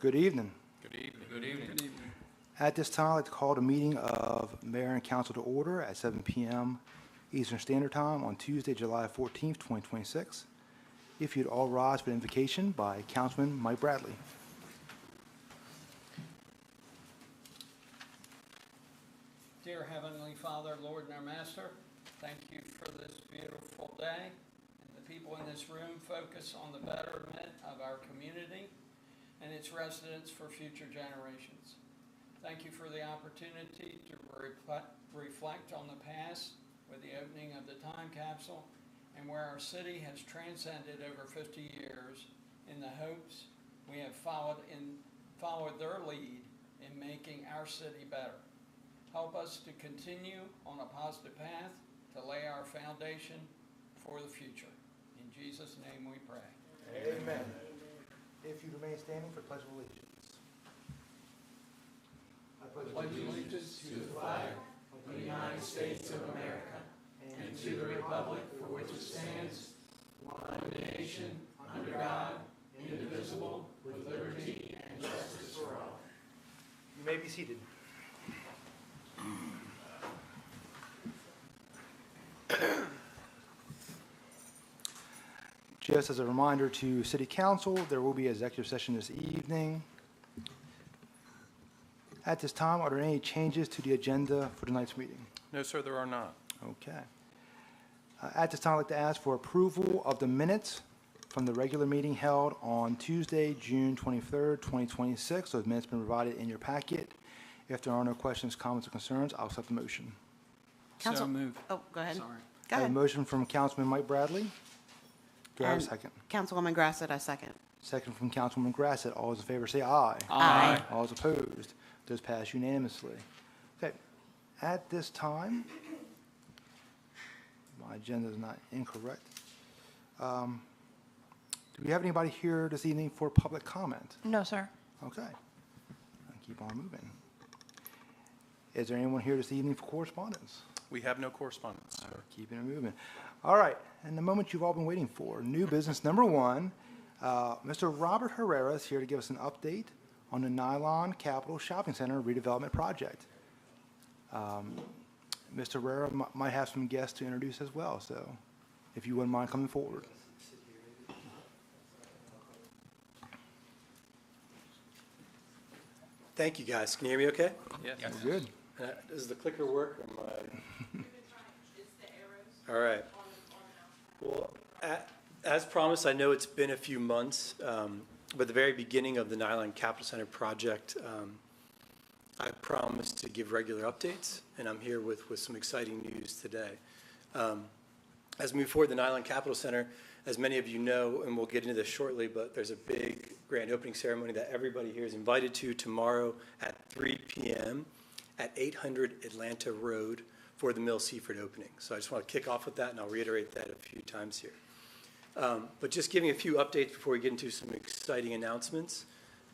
Good evening. Good evening. Good evening. Good evening. At this time, I'd like to call the meeting of Mayor and Council to order at 7 p.m. Eastern Standard Time on Tuesday, July 14th, 2026. If you'd all rise for the invocation by Councilman Mike Bradley. Dear Heavenly Father, Lord and our Master, thank you for this beautiful day. And the people in this room focus on the betterment of our community and its residents for future generations. Thank you for the opportunity to reflect on the past with the opening of the time capsule and where our city has transcended over 50 years in the hopes we have followed their lead in making our city better. Help us to continue on a positive path to lay our foundation for the future. In Jesus' name we pray. Amen. If you remain standing for Pledge of Allegiance. I pledge allegiance to the flag of the United States of America and to the republic for which it stands, one nation, under God, indivisible, with liberty and justice for all. You may be seated. Just as a reminder to City Council, there will be an executive session this evening. At this time, are there any changes to the agenda for tonight's meeting? No, sir, there are not. Okay. At this time, I'd like to ask for approval of the minutes from the regular meeting held on Tuesday, June 23rd, 2026. Those minutes have been provided in your packet. If there are no questions, comments, or concerns, I'll accept the motion. So moved. Oh, go ahead. Sorry. Go I have a ahead. motion from Councilman Mike Bradley. Do I have a And second? Councilwoman Grassett, I second. Second from Councilwoman Grassett. All those in favor say aye. Aye. All those opposed. Those pass unanimously. Okay. At this time, my agenda is not incorrect. Do we have anybody here this evening for public comment? No, sir. Okay. I'll keep on moving. Is there anyone here this evening for correspondence? We have no correspondence, sir. Keeping it moving. All right, and the moment you've all been waiting for, new business number one. Mr. Robert Herrera is here to give us an update on the Nylon Capital Shopping Center redevelopment project. Mr. Herrera might have some guests to introduce as well, so if you wouldn't mind coming forward. Thank you, guys. Can you hear me okay? Yes. We're good. Does the clicker work? All right. Well, as promised, I know it's been a few months, but the very beginning of the Nylon Capital Center project, I promised to give regular updates, and I'm here with some exciting news today. As we move forward, the Nylon Capital Center, as many of you know, and we'll get into this shortly, but there's a big grand opening ceremony that everybody here is invited to tomorrow at 3 p.m. at 800 Atlanta Road for the Mill Seaford opening. So I just want to kick off with that, and I'll reiterate that a few times here. But just giving a few updates before we get into some exciting announcements.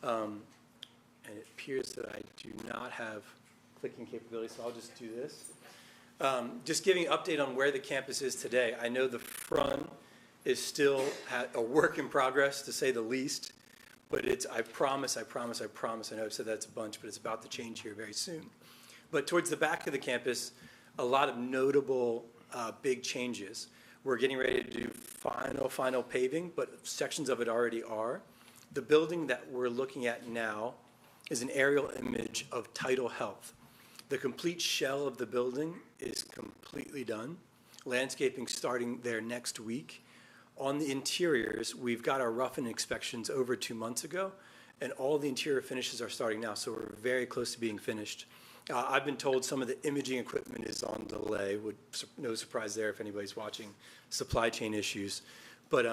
And it appears that I do not have clicking capability, so I'll just do this. Just giving an update on where the campus is today. I know the front is still a work in progress, to say the least, but I promise, I know I've said that's a bunch, but it's about to change here very soon. But towards the back of the campus, a lot of notable big changes. We're getting ready to do final paving, but sections of it already are. The building that we're looking at now is an aerial image of Tidal Health. The complete shell of the building is completely done. Landscaping starting there next week. On the interiors, we've got our rough-in inspections over 2 months ago, and all the interior finishes are starting now, so we're very close to being finished. I've been told some of the imaging equipment is on delay. No surprise there if anybody's watching, supply chain issues. But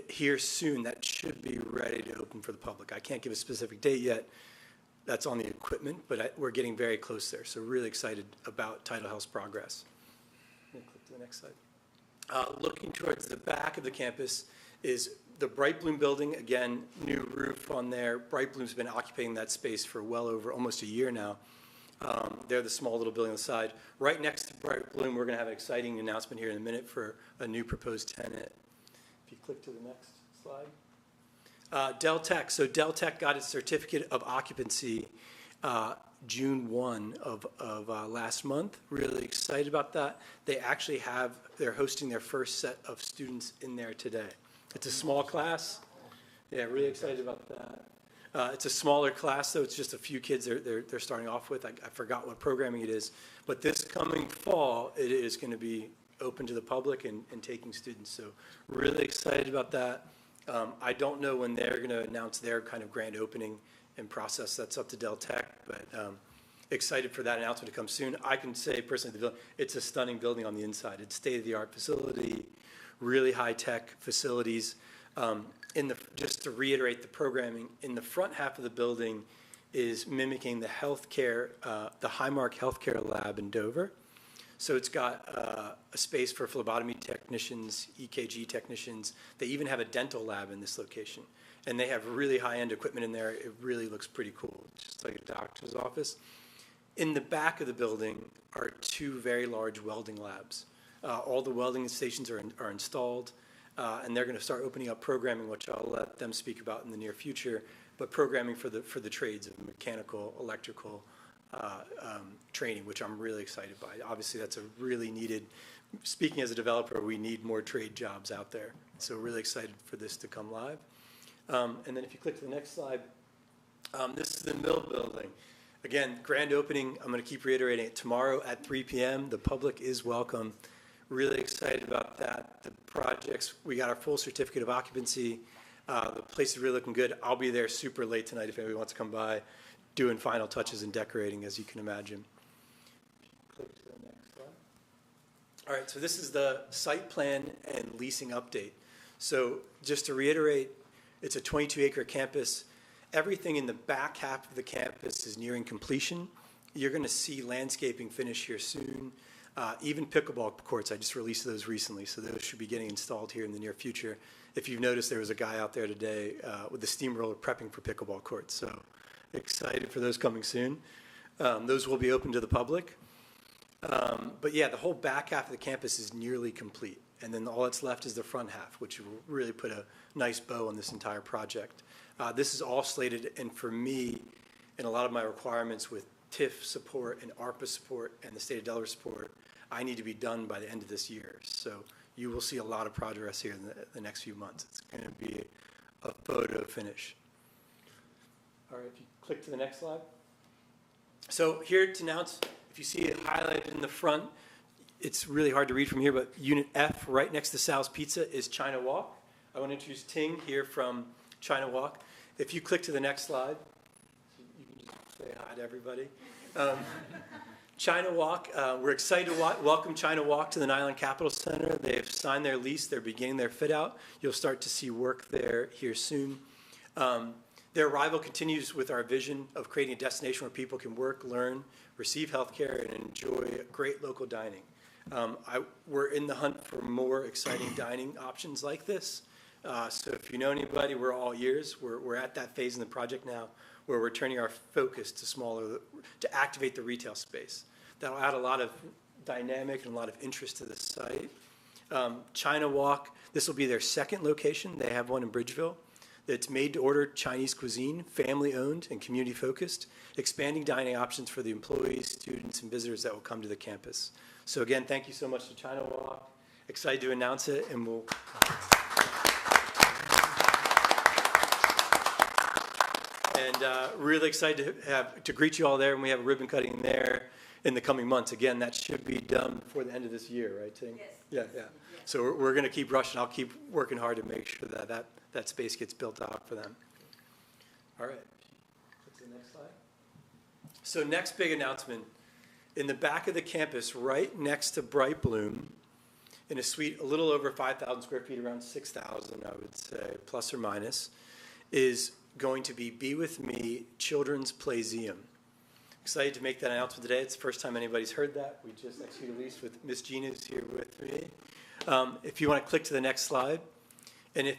here soon, that should be ready to open for the public. I can't give a specific date yet. That's on the equipment, but we're getting very close there. So really excited about Tidal Health's progress. Click to the next slide. Looking towards the back of the campus is the Bright Bloom building. Again, new roof on there. Bright Bloom's been occupying that space for well over almost a year now. They're the small little building on the side. Right next to Bright Bloom, we're going to have an exciting announcement here in a minute for a new proposed tenant. If you click to the next slide. Dell Tech. So Dell Tech got its certificate of occupancy June 1 of last month. Really excited about that. They actually they're hosting their first set of students in there today. It's a small class. Yeah, really excited about that. It's a smaller class, though. It's just a few kids they're starting off with. I forgot what programming it is. But this coming fall, it is going to be open to the public and taking students. So really excited about that. I don't know when they're going to announce their kind of grand opening and process. That's up to Dell Tech, but excited for that announcement to come soon. I can say personally, it's a stunning building on the inside. It's state-of-the-art facility, really high-tech facilities. Just to reiterate the programming, in the front half of the building is mimicking the healthcare, the Highmark Healthcare Lab in Dover. So it's got a space for phlebotomy technicians, EKG technicians. They even have a dental lab in this location. And they have really high-end equipment in there. It really looks pretty cool, just like a doctor's office. In the back of the building are two very large welding labs. All the welding stations are installed, and they're going to start opening up programming, which I'll let them speak about in the near future, but programming for the trades of mechanical, electrical, training, which I'm really excited by. Obviously, that's a really needed, speaking as a developer, we need more trade jobs out there. So really excited for this to come live. And then if you click to the next slide, this is the mill building. Again, grand opening, I'm going to keep reiterating it, tomorrow at 3 p.m. The public is welcome. Really excited about that. The projects, we got our full certificate of occupancy. The place is really looking good. I'll be there super late tonight if anybody wants to come by, doing final touches and decorating, as you can imagine. Click to the next slide. All right, so this is the site plan and leasing update. So just to reiterate, it's a 22-acre campus. Everything in the back half of the campus is nearing completion. You're going to see landscaping finish here soon. Even pickleball courts, I just released those recently, so those should be getting installed here in the near future. If you've noticed, there was a guy out there today with a steamroller prepping for pickleball courts, so excited for those coming soon. Those will be open to the public. But yeah, the whole back half of the campus is nearly complete, and then all that's left is the front half, which will really put a nice bow on this entire project. This is all slated, and for me, and a lot of my requirements with TIF support and ARPA support and the state of Delaware support, I need to be done by the end of this year. So you will see a lot of progress here in the next few months. It's going to be a photo finish. All right, if you click to the next slide. So here to announce, if you see it highlighted in the front, it's really hard to read from here, but Unit F, right next to Sal's Pizza, is China Walk. I want to introduce Ting here from China Walk. If you click to the next slide, you can just say hi to everybody. China Walk, we're excited to welcome China Walk to the Nylon Capital Center. They've signed their lease. They're beginning their fit out. You'll start to see work there here soon. Their arrival continues with our vision of creating a destination where people can work, learn, receive health care, and enjoy great local dining. We're in the hunt for more exciting dining options like this. So if you know anybody, we're all ears. We're at that phase in the project now where we're turning our focus to activate the retail space. That'll add a lot of dynamic and a lot of interest to the site. China Walk, this will be their second location. They have one in Bridgeville. It's made to order Chinese cuisine, family owned and community focused, expanding dining options for the employees, students, and visitors that will come to the campus. So again, thank you so much to China Walk. Excited to announce it, and we'll... And really excited to greet you all there, and we have a ribbon cutting there in the coming months. Again, that should be done before the end of this year, right, Ting? Yes. Yeah. So we're going to keep rushing. I'll keep working hard to make sure that space gets built out for them. All right. What's the next slide? So next big announcement. In the back of the campus, right next to Bright Bloom, in a suite a little over 5,000 square feet, around 6,000, I would say, plus or minus, is going to be With Me Children's Playseum. Excited to make that announcement today. It's the first time anybody's heard that. We just executed a lease with Miss Gina, who's here with me. If you want to click to the next slide. And if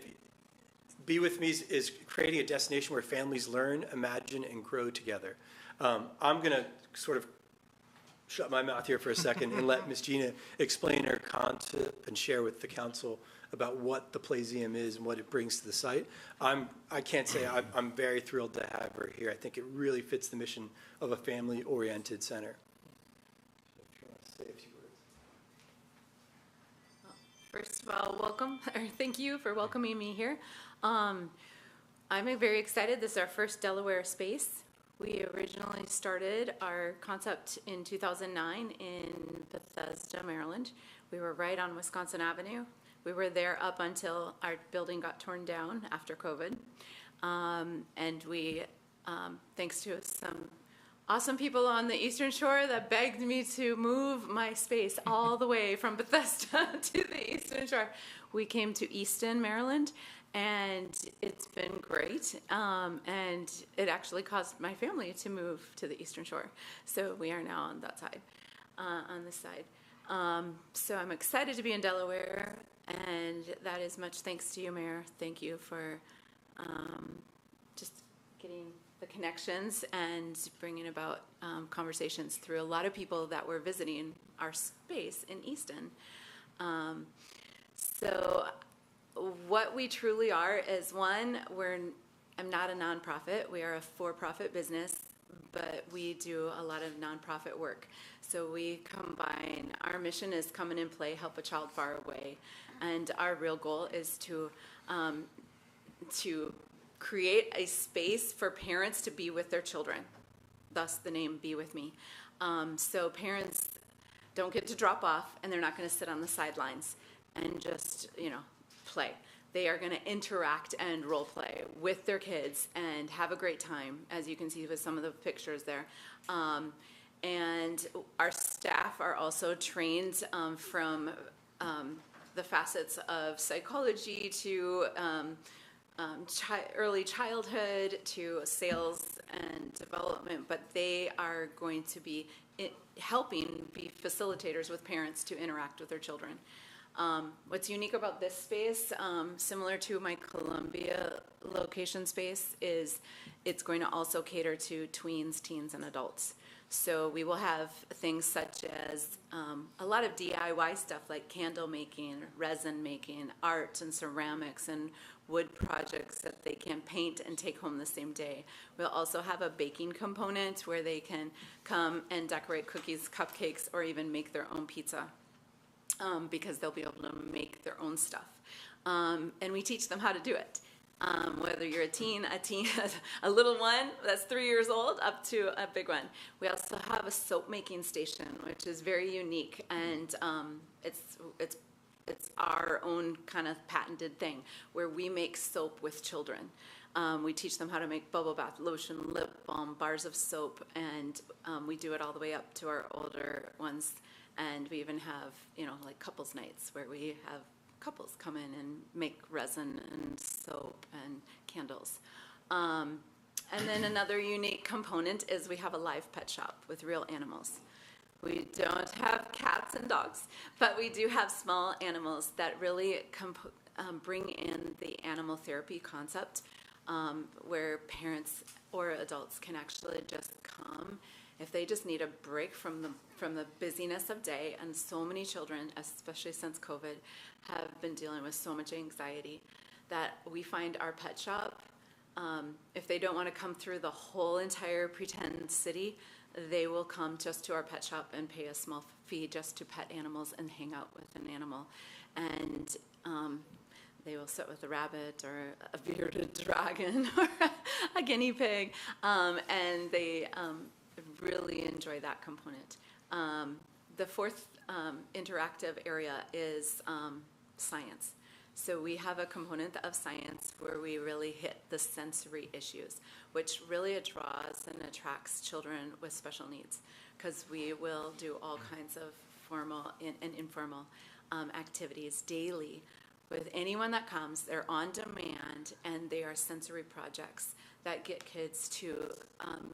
Be With Me is creating a destination where families learn, imagine, and grow together. I'm going to sort of shut my mouth here for a second and let Miss Gina explain her concept and share with the council about what the Playseum is and what it brings to the site. I can't say I'm very thrilled to have her here. I think it really fits the mission of a family-oriented center. If you want to say a few words. First of all, welcome, or thank you for welcoming me here. I'm very excited. This is our first Delaware space. We originally started our concept in 2009 in Bethesda, Maryland. We were right on Wisconsin Avenue. We were there up until our building got torn down after COVID. And we, thanks to some awesome people on the Eastern Shore that begged me to move my space all the way from Bethesda to the Eastern Shore, we came to Easton, Maryland, and it's been great. And it actually caused my family to move to the Eastern Shore. So we are now on that side, on this side. So I'm excited to be in Delaware, and that is much thanks to you, Mayor. Thank you for just getting the connections and bringing about conversations through a lot of people that were visiting our space in Easton. So what we truly are is, one, I'm not a nonprofit. We are a for-profit business, but we do a lot of nonprofit work. So we combine, our mission is come in and play, help a child far away. And our real goal is to create a space for parents to be with their children, thus the name Be With Me. So parents don't get to drop off, and they're not going to sit on the sidelines and just, play. They are going to interact and role play with their kids and have a great time, as you can see with some of the pictures there. And our staff are also trained from the facets of psychology to early childhood to sales and development, but they are going to be helping be facilitators with parents to interact with their children. What's unique about this space, similar to my Columbia location space, is it's going to also cater to tweens, teens, and adults. So we will have things such as a lot of DIY stuff like candle making, resin making, art and ceramics and wood projects that they can paint and take home the same day. We'll also have a baking component where they can come and decorate cookies, cupcakes, or even make their own pizza. Because they'll be able to make their own stuff. And we teach them how to do it. Whether you're a teen, a little one that's 3 years old, up to a big one. We also have a soap making station, which is very unique, and it's our own kind of patented thing, where we make soap with children. We teach them how to make bubble bath, lotion, lip balm, bars of soap, and we do it all the way up to our older ones. And we even have, like couples nights where we have couples come in and make resin and soap and candles. And then another unique component is we have a live pet shop with real animals. We don't have cats and dogs, but we do have small animals that really bring in the animal therapy concept, where parents or adults can actually just come if they just need a break from the busyness of day. And so many children, especially since COVID, have been dealing with so much anxiety that we find our pet shop, if they don't want to come through the whole entire pretend city, they will come just to our pet shop and pay a small fee just to pet animals and hang out with an animal. And they will sit with a rabbit or a bearded dragon or a guinea pig, and they really enjoy that component. The fourth interactive area is science. So we have a component of science where we really hit the sensory issues, which really draws and attracts children with special needs, because we will do all kinds of formal and informal activities daily. With anyone that comes, they're on demand, and they are sensory projects that get kids to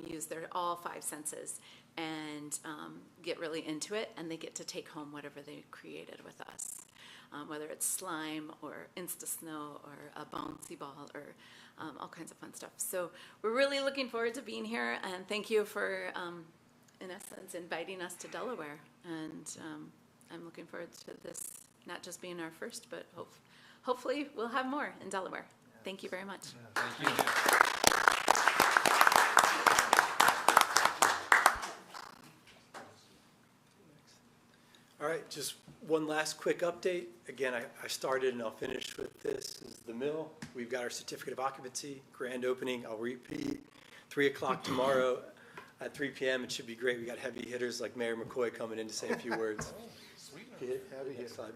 use all 5 senses and get really into it, and they get to take home whatever they created with us, whether it's slime or Insta-Snow or a bouncy ball or all kinds of fun stuff. So we're really looking forward to being here, and thank you for, in essence, inviting us to hopefully we'll have more in Delaware. Thank you very much. Thank you. All right, just one last quick update. Again, I started and I'll finish with this, is the mill. We've got our certificate of occupancy, grand opening. I'll repeat, 3 o'clock tomorrow at 3 p.m. It should be great. We got heavy hitters like Mayor McCoy coming in to say a few words. Heavy Next hit, slide.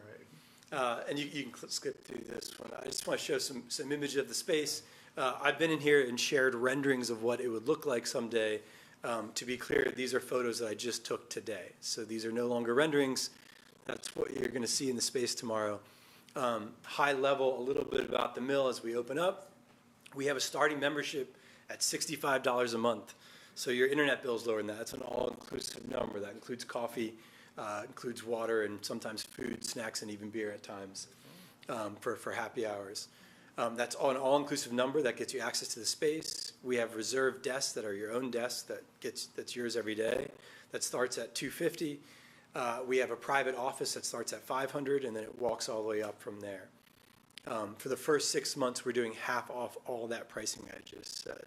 right. And you can skip through this one. I just want to show some image of the space. I've been in here and shared renderings of what it would look like someday. To be clear, these are photos that I just took today. So these are no longer renderings. That's what you're going to see in the space tomorrow. High level, a little bit about the mill as we open up. We have a starting membership at $65 a month. So your internet bill is lower than that. That's an all-inclusive number. That includes coffee, includes water, and sometimes food, snacks, and even beer at times for happy hours. That's an all-inclusive number that gets you access to the space. We have reserved desks that are your own desks that's yours every day. That starts at $250. We have a private office that starts at $500, and then it walks all the way up from there. For the first 6 months, we're doing half off all that pricing I just said.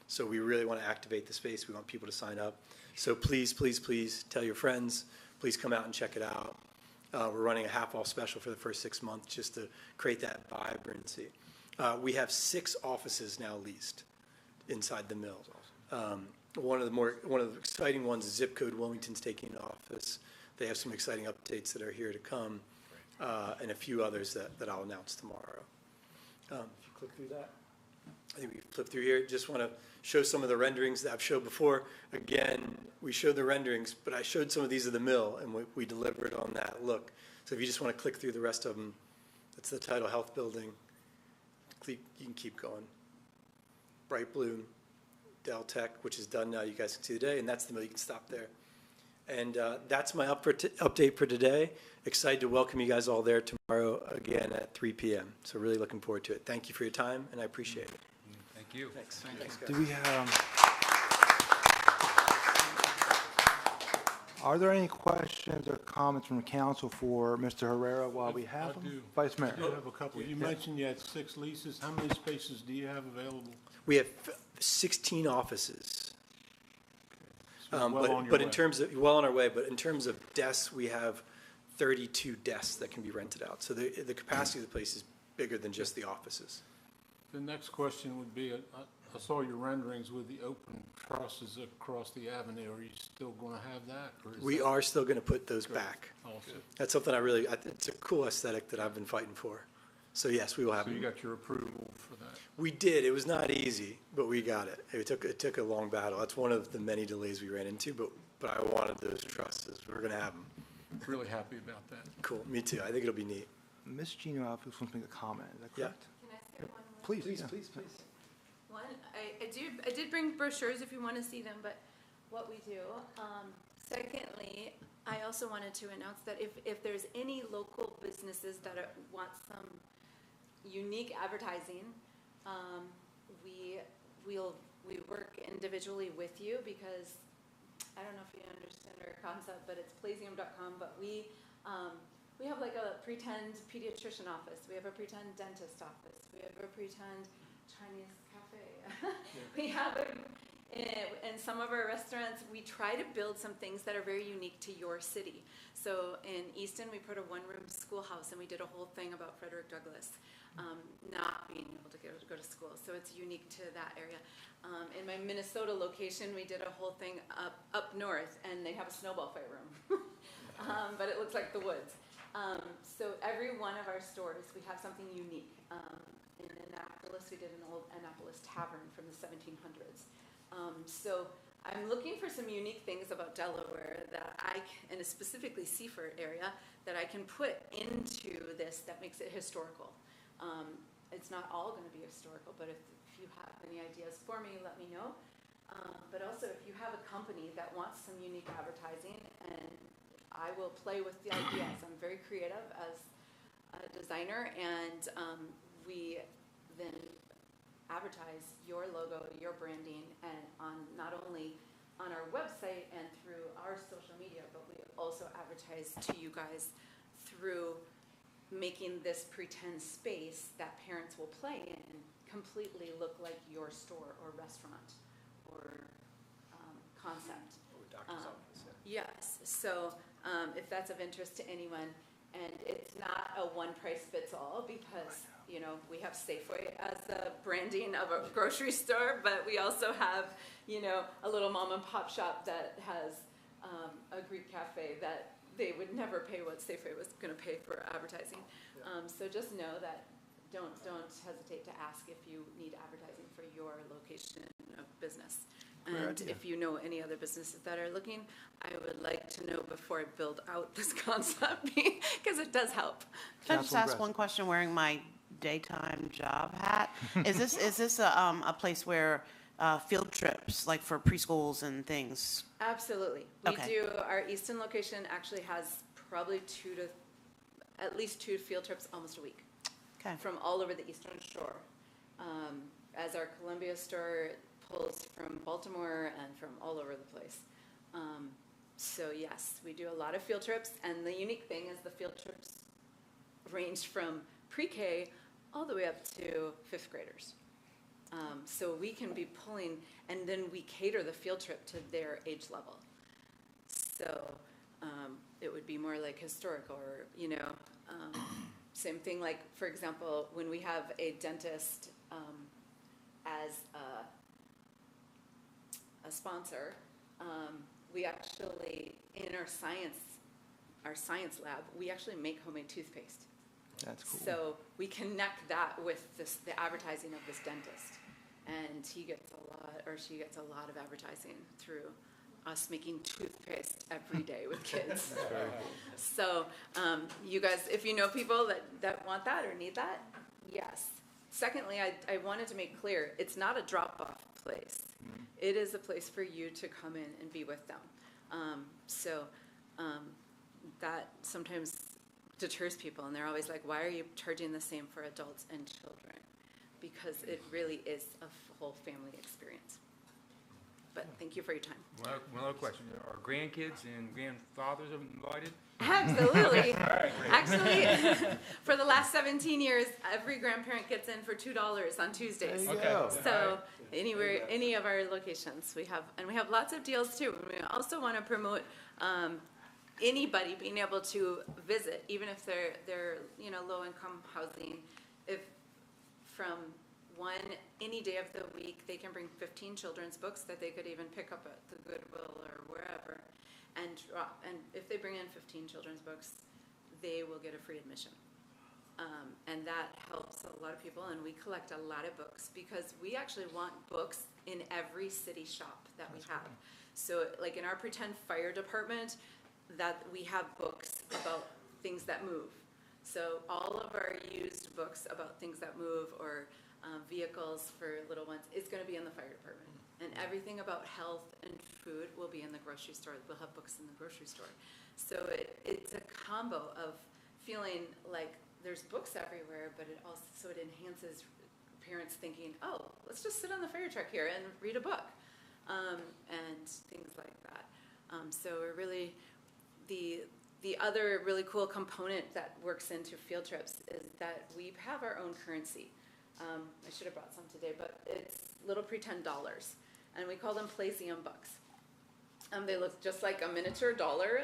So we really want to activate the space. We want people to sign up. So please, please, please tell your friends. Please come out and check it out. We're running a half off special for the first 6 months just to create that vibrancy. We have 6 offices now leased inside the mill. One of the exciting ones is Zip Code Wilmington's taking an office. They have some exciting updates that are here to come, and a few others that I'll announce tomorrow. If you click through that. I think we can flip through here. Just want to show some of the renderings that I've showed before. Again, we showed the renderings, but I showed some of these of the mill, and we delivered on that look. So if you just want to click through the rest of them, that's the Title Health Building. You can keep going. Bright blue, Dell Tech, which is done now. You guys can see today, and that's the mill. You can stop there. And that's my update for today. Excited to welcome you guys all there tomorrow again at 3 p.m. So really looking forward to it. Thank you for your time, and I appreciate it. Thank you. Thanks. Thanks, guys. Do we are there any questions or comments from council for Mr. Herrera while we have him? I do. Vice Mayor. I do have a couple. You mentioned you had 6 leases. How many spaces do you have available? We have 16 offices. So well on your But way. in terms of, well on our way, but in terms of desks, we have 32 desks that can be rented out. So the capacity of the place is bigger than just the offices. The next question would be, I saw your renderings with the open trusses across the avenue. Are you still going to have that? Or is We that are still going to put those back. also? That's something it's a cool aesthetic that I've been fighting for. So yes, we will have So you it. got your approval for that? We did. It was not easy, but we got it. It took a long battle. That's one of the many delays we ran into, but I wanted those trusses. We're going to have them. Really happy about that. Cool. Me too. I think it'll be neat. Ms. Gino Alves wants to make a comment. Is that Yeah. correct? Can I say one more? Please. Please, yeah. please, please. One, I did bring brochures if you want to see them, but what we do. Secondly, I also wanted to announce that if there's any local businesses that want some unique advertising, we work individually with you because I don't know if you understand our concept, but it's Plazium.com, but we have like a pretend pediatrician office. We have a pretend dentist office. We have a pretend Chinese cafe. We have in some of our restaurants, we try to build some things that are very unique to your city. So in Easton, we put a one-room schoolhouse, and we did a whole thing about Frederick Douglass not being able to go to school. So it's unique to that area. In my Minnesota location, we did a whole thing up north, and they have a snowball fight room, but it looks like the woods. So every one of our stores, we have something unique. In Annapolis, we did an old Annapolis tavern from the 1700s. So I'm looking for some unique things about Delaware that and specifically Seaford area, that I can put into this that makes it historical. It's not all going to be historical, but if you have any ideas for me, let me know. But also, if you have a company that wants some unique advertising, and I will play with the ideas. I'm very creative as a designer, and we then advertise your logo, your branding, and not only on our website and through our social media, but we also advertise to you guys through making this pretend space that parents will play in completely look like your store or restaurant or concept. Or doctor's Um, office, yeah. Yes, so if that's of interest to anyone, and it's not a one price fits all because, you know, we have Safeway as the branding of a grocery store, but we also have, you know, a little mom and pop shop that has a Greek cafe that they would never pay what Safeway was going to pay for advertising. So just know that don't hesitate to ask if you need advertising for your location of business. Great And idea. if you know any other businesses that are looking, I would like to know before I build out this concept because it does help. Can I just Councilwoman ask Gress. one question wearing my daytime job hat? Is this a place where field trips, like for preschools and things? Absolutely. We Okay. do, our Easton location actually has probably at least two field trips almost a week Okay. from all over the Eastern Shore. As our Columbia store pulls from Baltimore and from all over the place. So yes, we do a lot of field trips, and the unique thing is the field trips range from pre-K all the way up to fifth graders. So we can be pulling, and then we cater the field trip to their age level. So it would be more like historical, or, you know, same thing like, for example, when we have a dentist as a sponsor, we actually, in our science lab, we actually make homemade toothpaste. That's cool. So we connect that with the advertising of this dentist, and he gets a lot, or she gets a lot of advertising through us making toothpaste every day with kids. So you guys, if you know people that want that or need that, yes. Secondly, I wanted to make clear, it's not a drop-off place. It is a place for you to come in and be with them. That sometimes deters people, and they're always like, why are you charging the same for adults and children? Because it really is a whole family experience. But thank you for your time. One other question. Are grandkids and grandfathers invited? Absolutely. Actually, for the last 17 years, every grandparent gets in for $2 on Tuesdays. There you Okay. go. So any of our locations, we have lots of deals too. We also want to promote anybody being able to visit, even if they're low income housing. If from any day of the week, they can bring 15 children's books that they could even pick up at the Goodwill or wherever, and if they bring in 15 children's books, they will get a free admission. And that helps a lot of people, and we collect a lot of books because we actually want books in every city shop that we have. So like in our pretend fire department, that we have books about things that move. So all of our used books about things that move, or vehicles for little ones, is going to be in the fire department. And everything about health and food will be in the grocery store. We'll have books in the grocery store. So it's a combo of feeling like there's books everywhere, but it enhances parents thinking, oh, let's just sit on the fire truck here and read a book, and things like that. So we're really, the other really cool component that works into field trips is that we have our own currency. I should have brought some today, but it's little pretend dollars, and we call them Plaisium bucks. They look just like a miniature dollar.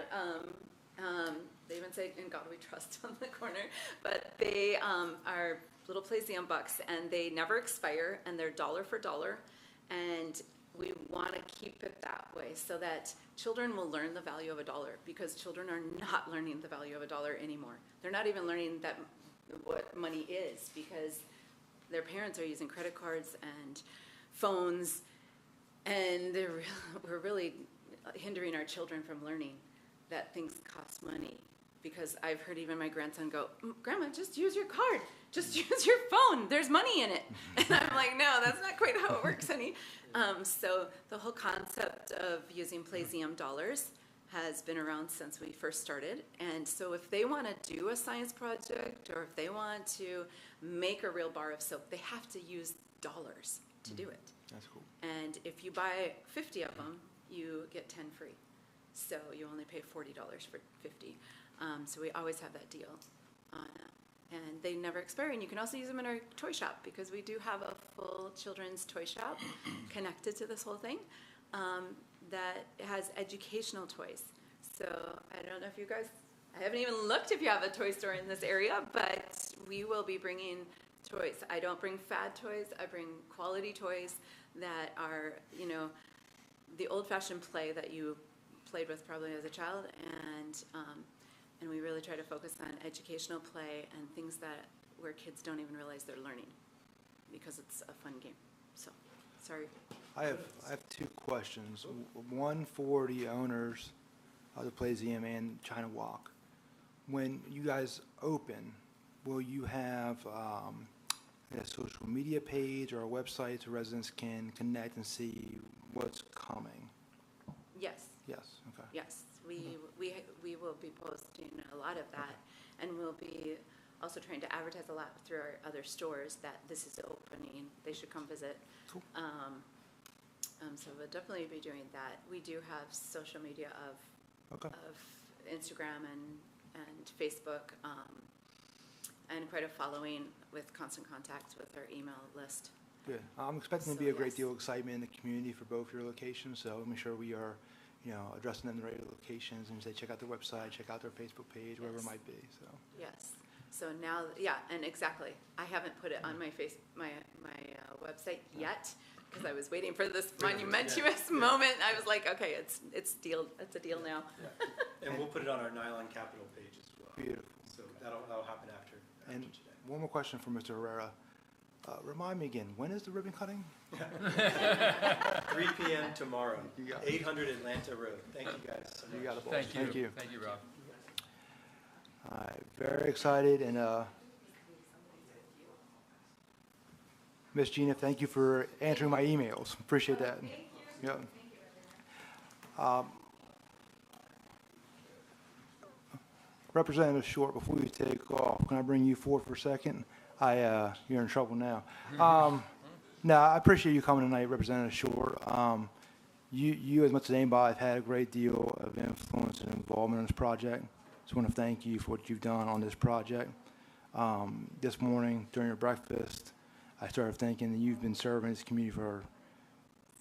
They even say "In God We Trust" on the corner, but they are little Plaisium bucks, and they never expire, and they're dollar for dollar, and we want to keep it that way so that children will learn the value of a dollar, because children are not learning the value of a dollar anymore. They're not even learning what money is, because their parents are using credit cards and phones, and we're really hindering our children from learning that things cost money. Because I've heard even my grandson go, "Grandma, just use your card. Just use your phone. There's money in it." And I'm like, no, that's not quite how it works, honey. So the whole concept of using Plaisium dollars has been around since we first started. And so if they want to do a science project, or if they want to make a real bar of soap, they have to use dollars to do it. That's cool. And if you buy 50 of them, you get 10 free. So you only pay $40 for 50. So we always have that deal. And they never expire, and you can also use them in our toy shop, because we do have a full children's toy shop connected to this whole thing, that has educational toys. So I don't know if you guys, I haven't even looked if you have a toy store in this area, but we will be bringing toys. I don't bring fad toys, I bring quality toys that are, you know, the old-fashioned play that you played with probably as a child, and we really try to focus on educational play and things that where kids don't even realize they're learning, because it's a fun game. So, sorry. I have 2 questions. One for the owners of the Playmuseum and China Walk. When you guys open, will you have a social media page or a website so residents can connect and see what's coming? Yes. Yes, okay. Yes, we will be posting a lot of that, and we'll be also trying to advertise a lot through our other stores that this is opening, they should come visit. Cool. So we'll definitely be doing that. We do have social media Okay. of Instagram and Facebook, and quite a following with constant contact with our email list. Good. I'm expecting to So, be a great yes. deal of excitement in the community for both your locations, so make sure we are, addressing them in the right locations, and say, check out their website, check out their Facebook page, wherever it Yes. might be, so. Yes. So now, yeah, and exactly. I haven't put it on my website yet, because I was waiting for this monumentous moment. I was like, okay, it's a deal now. And we'll put it on our Nylon Capital page as well. Beautiful. So that'll happen after And today. one more question for Mr. Herrera. Remind me again, when is the ribbon cutting? 3 p.m. tomorrow, You got it. 800 Atlanta Road. Thank you guys so much. You got it, boss. Thank you. Thank you. Thank you, Rob. All right, very excited, and Ms. Gina, thank you for answering my emails. Appreciate that. Thank you. Yeah. Representative Short, before you take off, can I bring you forward for a second? You're in trouble now. No, I appreciate you coming tonight, Representative Short. You, as much as anybody, have had a great deal of influence and involvement in this project. Just want to thank you for what you've done on this project. This morning, during your breakfast, I started thinking that you've been serving this community for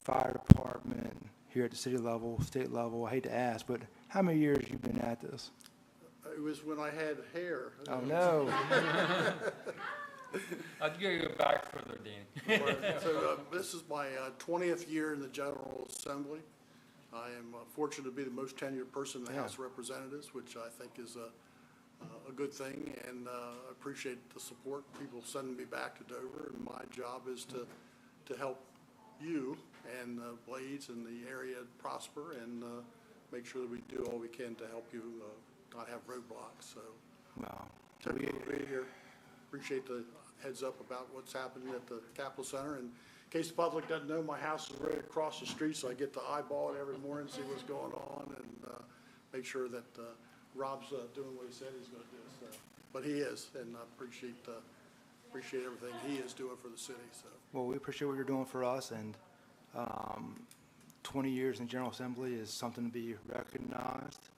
fire department, here at the city level, state level. I hate to ask, but how many years you been at this? It was when I had hair. Oh, no. I'll go back further, Dean. So this is my 20th year in the General Assembly. I am fortunate to be the most tenured person in the House of Representatives, which I think is a good thing, and I appreciate the support, people sending me back to Dover, and my job is to help you and Blades and the area prosper, and make sure that we do all we can to help you not have roadblocks. So Wow. happy to be here. Appreciate the heads up about what's happening at the Capitol Center. And in case the public doesn't know, my house is right across the street, so I get to eyeball it every morning, see what's going on, and make sure that Rob's doing what he said he's going to do. So, but he is, and I appreciate everything he is doing for the city. So. Well, we appreciate what you're doing for us, and 20 years in General Assembly is something to be recognized.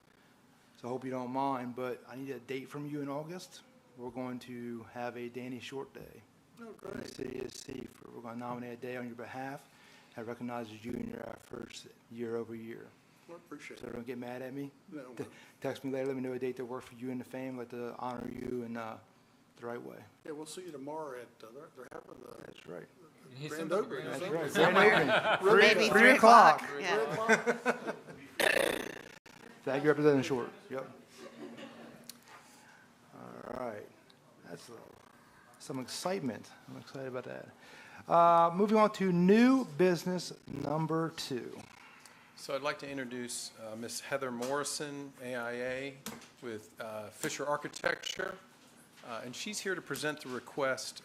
So I hope you don't mind, but I need a date from you in August. We're going to have a Danny Short Day. Oh, In the great. city of Seaford. We're going to nominate a day on your behalf that recognizes you in your efforts year over year. Well, appreciate So it. don't get mad at me. No, Text me later, let me know a date that works for you and the family, like to honor you in the right way. yeah, we'll see you tomorrow at, they're having the That's right. He grand sent opening. us a That's grand right. Grand opening. Maybe 3 3 o'clock. o'clock. Yeah. Thank you, Representative Short. Yep. All right. That's some excitement. I'm excited about that. Moving on to new business number 2. So I'd like to introduce Ms. Heather Morrison, AIA, with Fisher Architecture, and she's here to present the request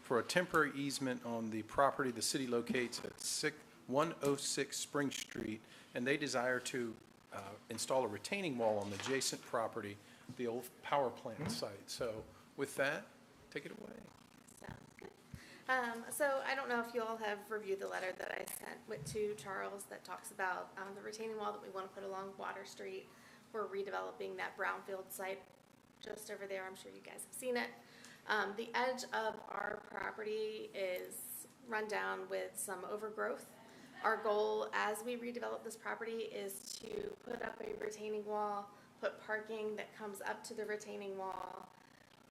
for a temporary easement on the property the city locates at 106 Spring Street, and they desire to install a retaining wall on the adjacent property, the old power plant site. So with that, take it away. Sounds good. So I don't know if you all have reviewed the letter that I sent to Charles that talks about the retaining wall that we want to put along Water Street. We're redeveloping that brownfield site just over there. I'm sure you guys have seen it. The edge of our property is run down with some overgrowth. Our goal as we redevelop this property is to put up a retaining wall, put parking that comes up to the retaining wall.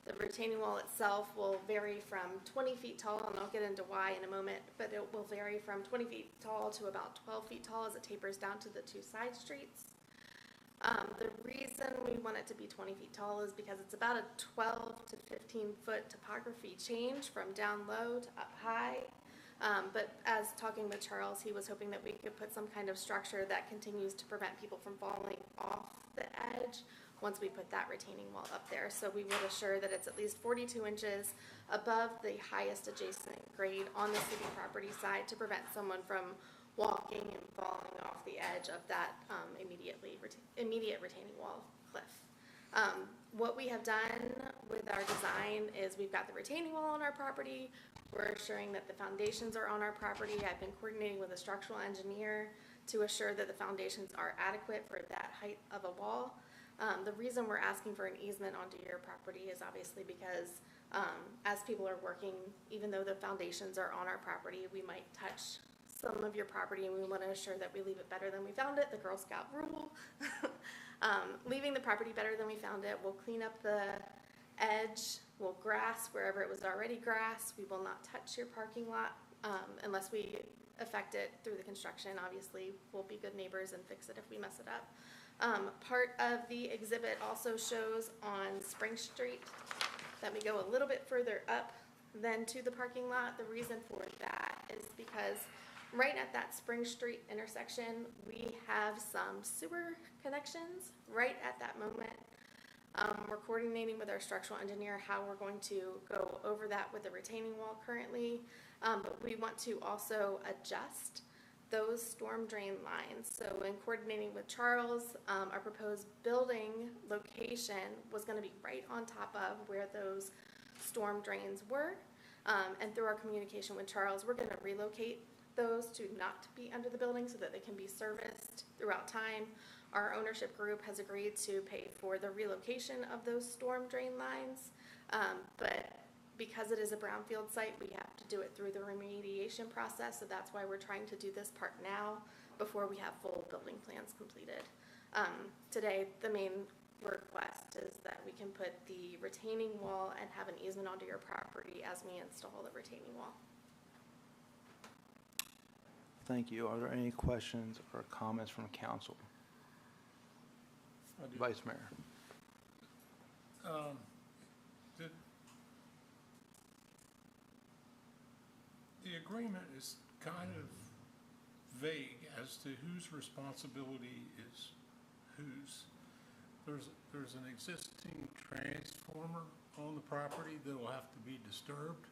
The retaining wall itself will vary from 20 feet tall, and I'll get into why in a moment, but it will vary from 20 feet tall to about 12 feet tall as it tapers down to the two side streets. The reason we want it to be 20 feet tall is because it's about a 12 to 15 foot topography change from down low to up high. But as talking with Charles, he was hoping that we could put some kind of structure that continues to prevent people from falling off the edge once we put that retaining wall up there. So we would assure that it's at least 42 inches above the highest adjacent grade on the city property side to prevent someone from walking and falling off the edge of that immediate retaining wall cliff. What we have done with our design is we've got the retaining wall on our property. We're assuring that the foundations are on our property. I've been coordinating with a structural engineer to assure that the foundations are adequate for that height of a wall. The reason we're asking for an easement onto your property is obviously because as people are working, even though the foundations are on our property, we might touch some of your property, and we want to assure that we leave it better than we found it, the Girl Scout rule. Leaving the property better than we found it, we'll clean up the edge, we'll grass wherever it was already grass. We will not touch your parking lot unless we affect it through the construction. Obviously, we'll be good neighbors and fix it if we mess it up. Part of the exhibit also shows on Spring Street that we go a little bit further up than to the parking lot. The reason for that is because right at that Spring Street intersection, we have some sewer connections right at that moment. We're coordinating with our structural engineer how we're going to go over that with the retaining wall currently, but we want to also adjust those storm drain lines. So in coordinating with Charles, our proposed building location was going to be right on top of where those storm drains were. And through our communication with Charles, we're going to relocate those to not be under the building so that they can be serviced throughout time. Our ownership group has agreed to pay for the relocation of those storm drain lines, but because it is a brownfield site, we have to do it through the remediation process, so that's why we're trying to do this part now before we have full building plans completed. Today, the main request is that we can put the retaining wall and have an easement onto your property as we install the retaining wall. Thank you. Are there any questions or comments from council? Vice Mayor. The agreement is kind of vague as to whose responsibility is whose. There's an existing transformer on the property that will have to be disturbed,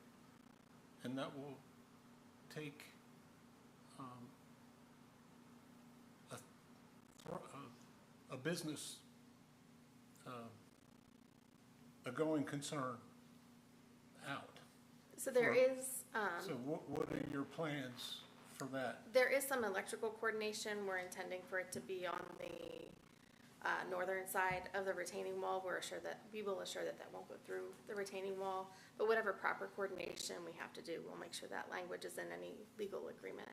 and that will take a business, a going concern out. So there is, So what are your plans for that? there is some electrical coordination. We're intending for it to be on the northern side of the retaining wall. We will assure that that won't go through the retaining wall, but whatever proper coordination we have to do, we'll make sure that language is in any legal agreement.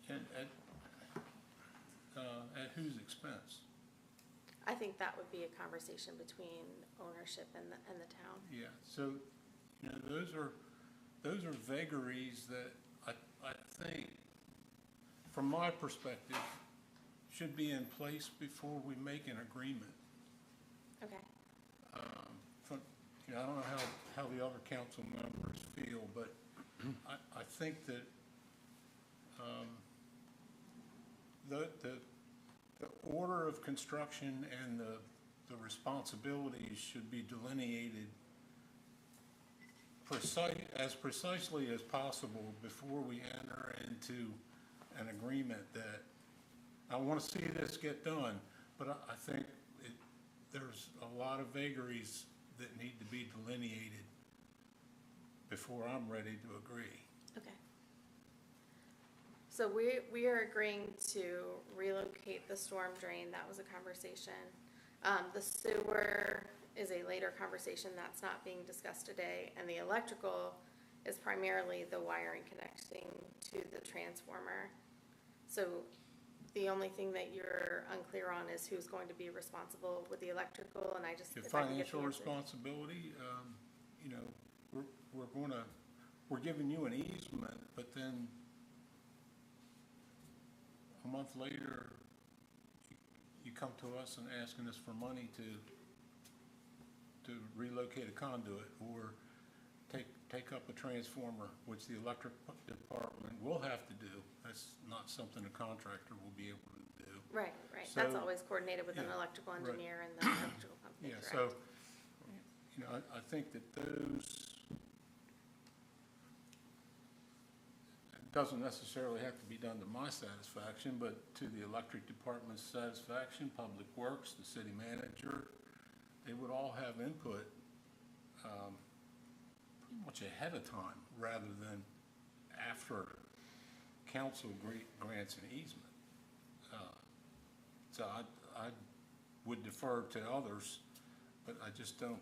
And at whose expense? I think that would be a conversation between ownership and the town. Yeah, so, you know, those are vagaries that I think, from my perspective, should be in place before we make an agreement. Okay. You know, I don't know how the other council members feel, but I think that the order of construction and the responsibilities should be delineated as precisely as possible before we enter into an agreement that I want to see this get done, but I think there's a lot of vagaries that need to be delineated before I'm ready to agree. Okay. So we are agreeing to relocate the storm drain. That was a conversation. The sewer is a later conversation that's not being discussed today, and the electrical is primarily the wiring connecting to the transformer. So the only thing that you're unclear on is who's going to be responsible with the electrical, and I just. The if I can get the financial answer. responsibility, you know, we're giving you an easement, but then a month later, you come to us and asking us for money to relocate a conduit or take up a transformer, which the electric department will have to do. That's not something a contractor will be able to do. Right, that's So, always coordinated with an yeah, electrical right. engineer and the electrical company, Yeah, correct? so, you know, I think that it doesn't necessarily have to be done to my satisfaction, but to the electric department's satisfaction, Public Works, the city manager, they would all have input pretty much ahead of time rather than after council grants an easement. So I would defer to others, but I just don't,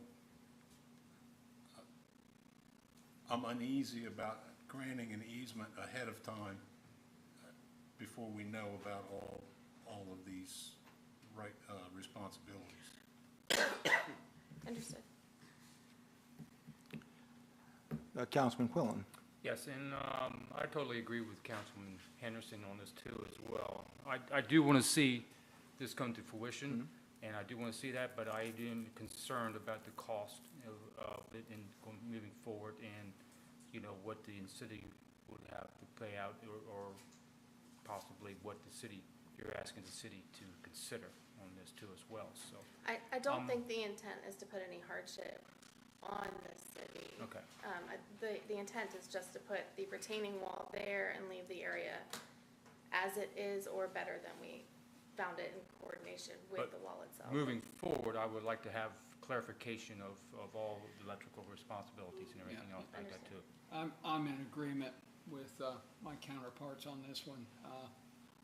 I'm uneasy about granting an easement ahead of time before we know about all of these responsibilities. Understood. Councilman Quillen. Yes, and I totally agree with Councilman Henderson on this too as well. I do want to see this come to fruition, and I do want to see that, but I am concerned about the cost of it and moving forward, and, you know, what the city would have to pay out, or possibly what the city, you're asking the city to consider on this too as well, so. I don't think the intent is to put any hardship on the city. Okay. The intent is just to put the retaining wall there and leave the area as it is or better than we found it in coordination with But the wall itself. Moving forward, I would like to have clarification of all the electrical responsibilities and everything else like that too. I'm in agreement with my counterparts on this one.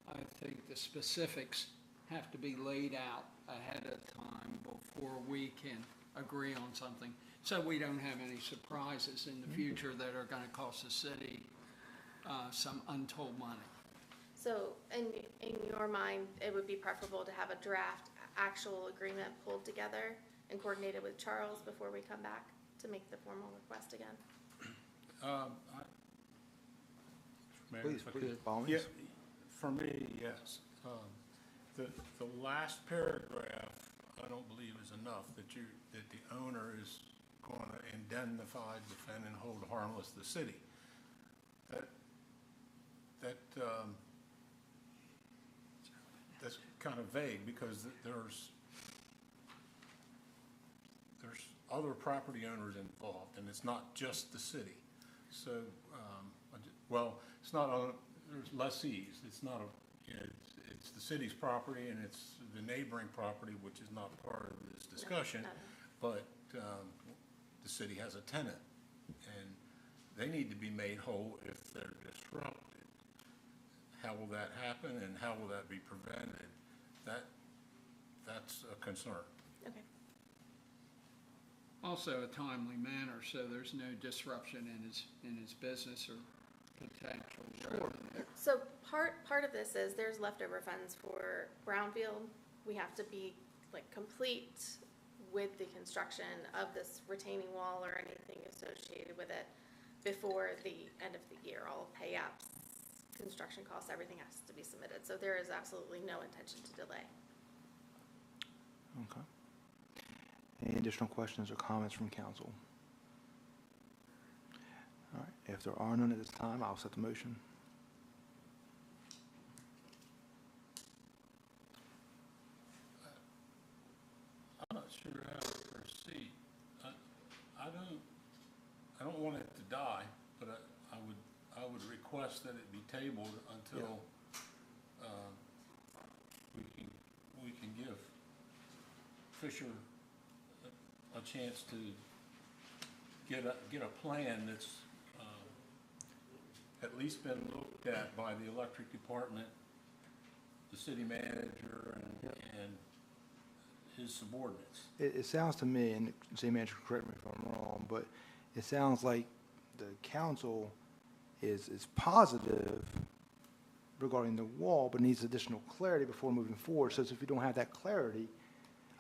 I think the specifics have to be laid out ahead of time before we can agree on something, so we don't have any surprises in the future that are going to cost the city some untold money. So in your mind, it would be preferable to have a draft actual agreement pulled together and coordinated with Charles before we come back to make the formal request again? Mayor, Please, if I could- please, by all means. Yeah, for me, yes. The last paragraph, I don't believe is enough, that the owner is going to indemnify, defend, and hold harmless the city. That's kind of vague, because there's other property owners involved, and it's not just the city. So, it's not, there's lessees, it's not it's the city's property, and it's the neighboring property, which is not part of this discussion, but the city has a tenant, and they need to be made whole if they're disrupted. How will that happen, and how will that be prevented? That's a concern. Okay. Also a timely manner, so there's no disruption in his business or potential revenue. So part of this is there's leftover funds for brownfield. We have to be like complete with the construction of this retaining wall or anything associated with it before the end of the year. All pay-ups, construction costs, everything has to be submitted. So there is absolutely no intention to delay. Okay. Any additional questions or comments from council? All right, if there are none at this time, I'll set the motion. I'm not sure how to proceed. I don't want it to die, but I would request that it be tabled until we can give Fisher a chance to get a plan that's at least been looked at by the electric department, the city manager, his subordinates. It sounds to me, and city manager, correct me if I'm wrong, but it sounds like the council is positive regarding the wall, but needs additional clarity before moving forward. So if you don't have that clarity,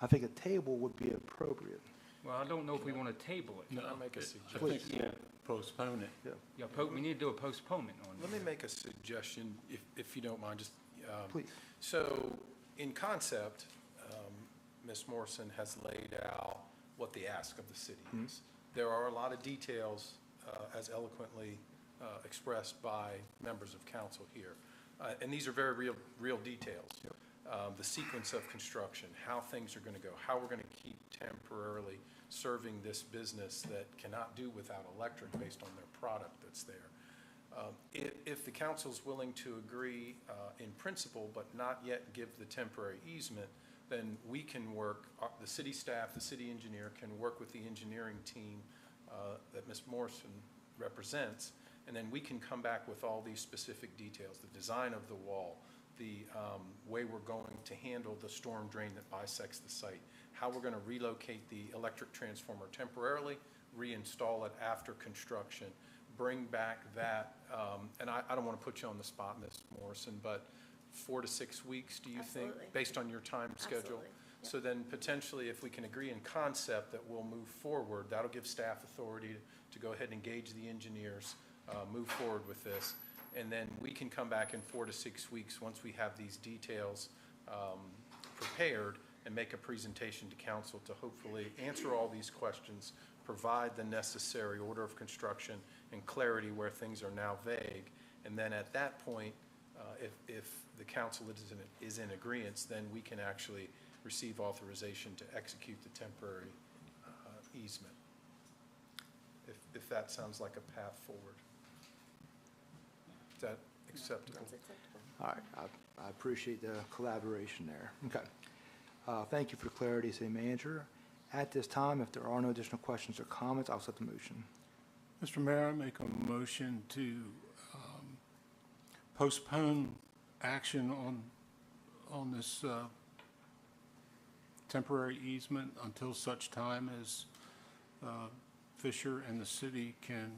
I think a table would be appropriate. Well, I don't know if we want to table it. Can I make a I suggestion? think postpone it. Yeah, we need to do a postponement on it. Let me make a suggestion, if you don't mind, just, Please. so in concept, Ms. Morrison has laid out what the ask of the city is. There are a lot of details, as eloquently expressed by members of council here. And these are very real details. The sequence of construction, how things are going to go, how we're going to keep temporarily serving this business that cannot do without electric based on their product that's there. If the council's willing to agree in principle, but not yet give the temporary easement, then we can work, the city staff, the city engineer can work with the engineering team that Ms. Morrison represents, and then we can come back with all these specific details, the design of the wall, the way we're going to handle the storm drain that bisects the site, how we're going to relocate the electric transformer temporarily, reinstall it after construction, bring back that, and I don't want to put you on the spot, Ms. Morrison, but 4 to 6 weeks, do you think, Absolutely. based on your time schedule? Absolutely. Yep. So then potentially, if we can agree in concept that we'll move forward, that'll give staff authority to go ahead and engage the engineers, move forward with this. And then we can come back in 4 to 6 weeks, once we have these details prepared, and make a presentation to council to hopefully answer all these questions, provide the necessary order of construction and clarity where things are now vague. And then at that point, if the council is in agreement, then we can actually receive authorization to execute the temporary easement, if that sounds like a path forward. Is that acceptable? That's acceptable. All right, I appreciate the collaboration there. Okay. Thank you for clarity, city manager. At this time, if there are no additional questions or comments, I'll set the motion. Mr. Mayor, I make a motion to postpone action on this temporary easement until such time as Fisher and the city can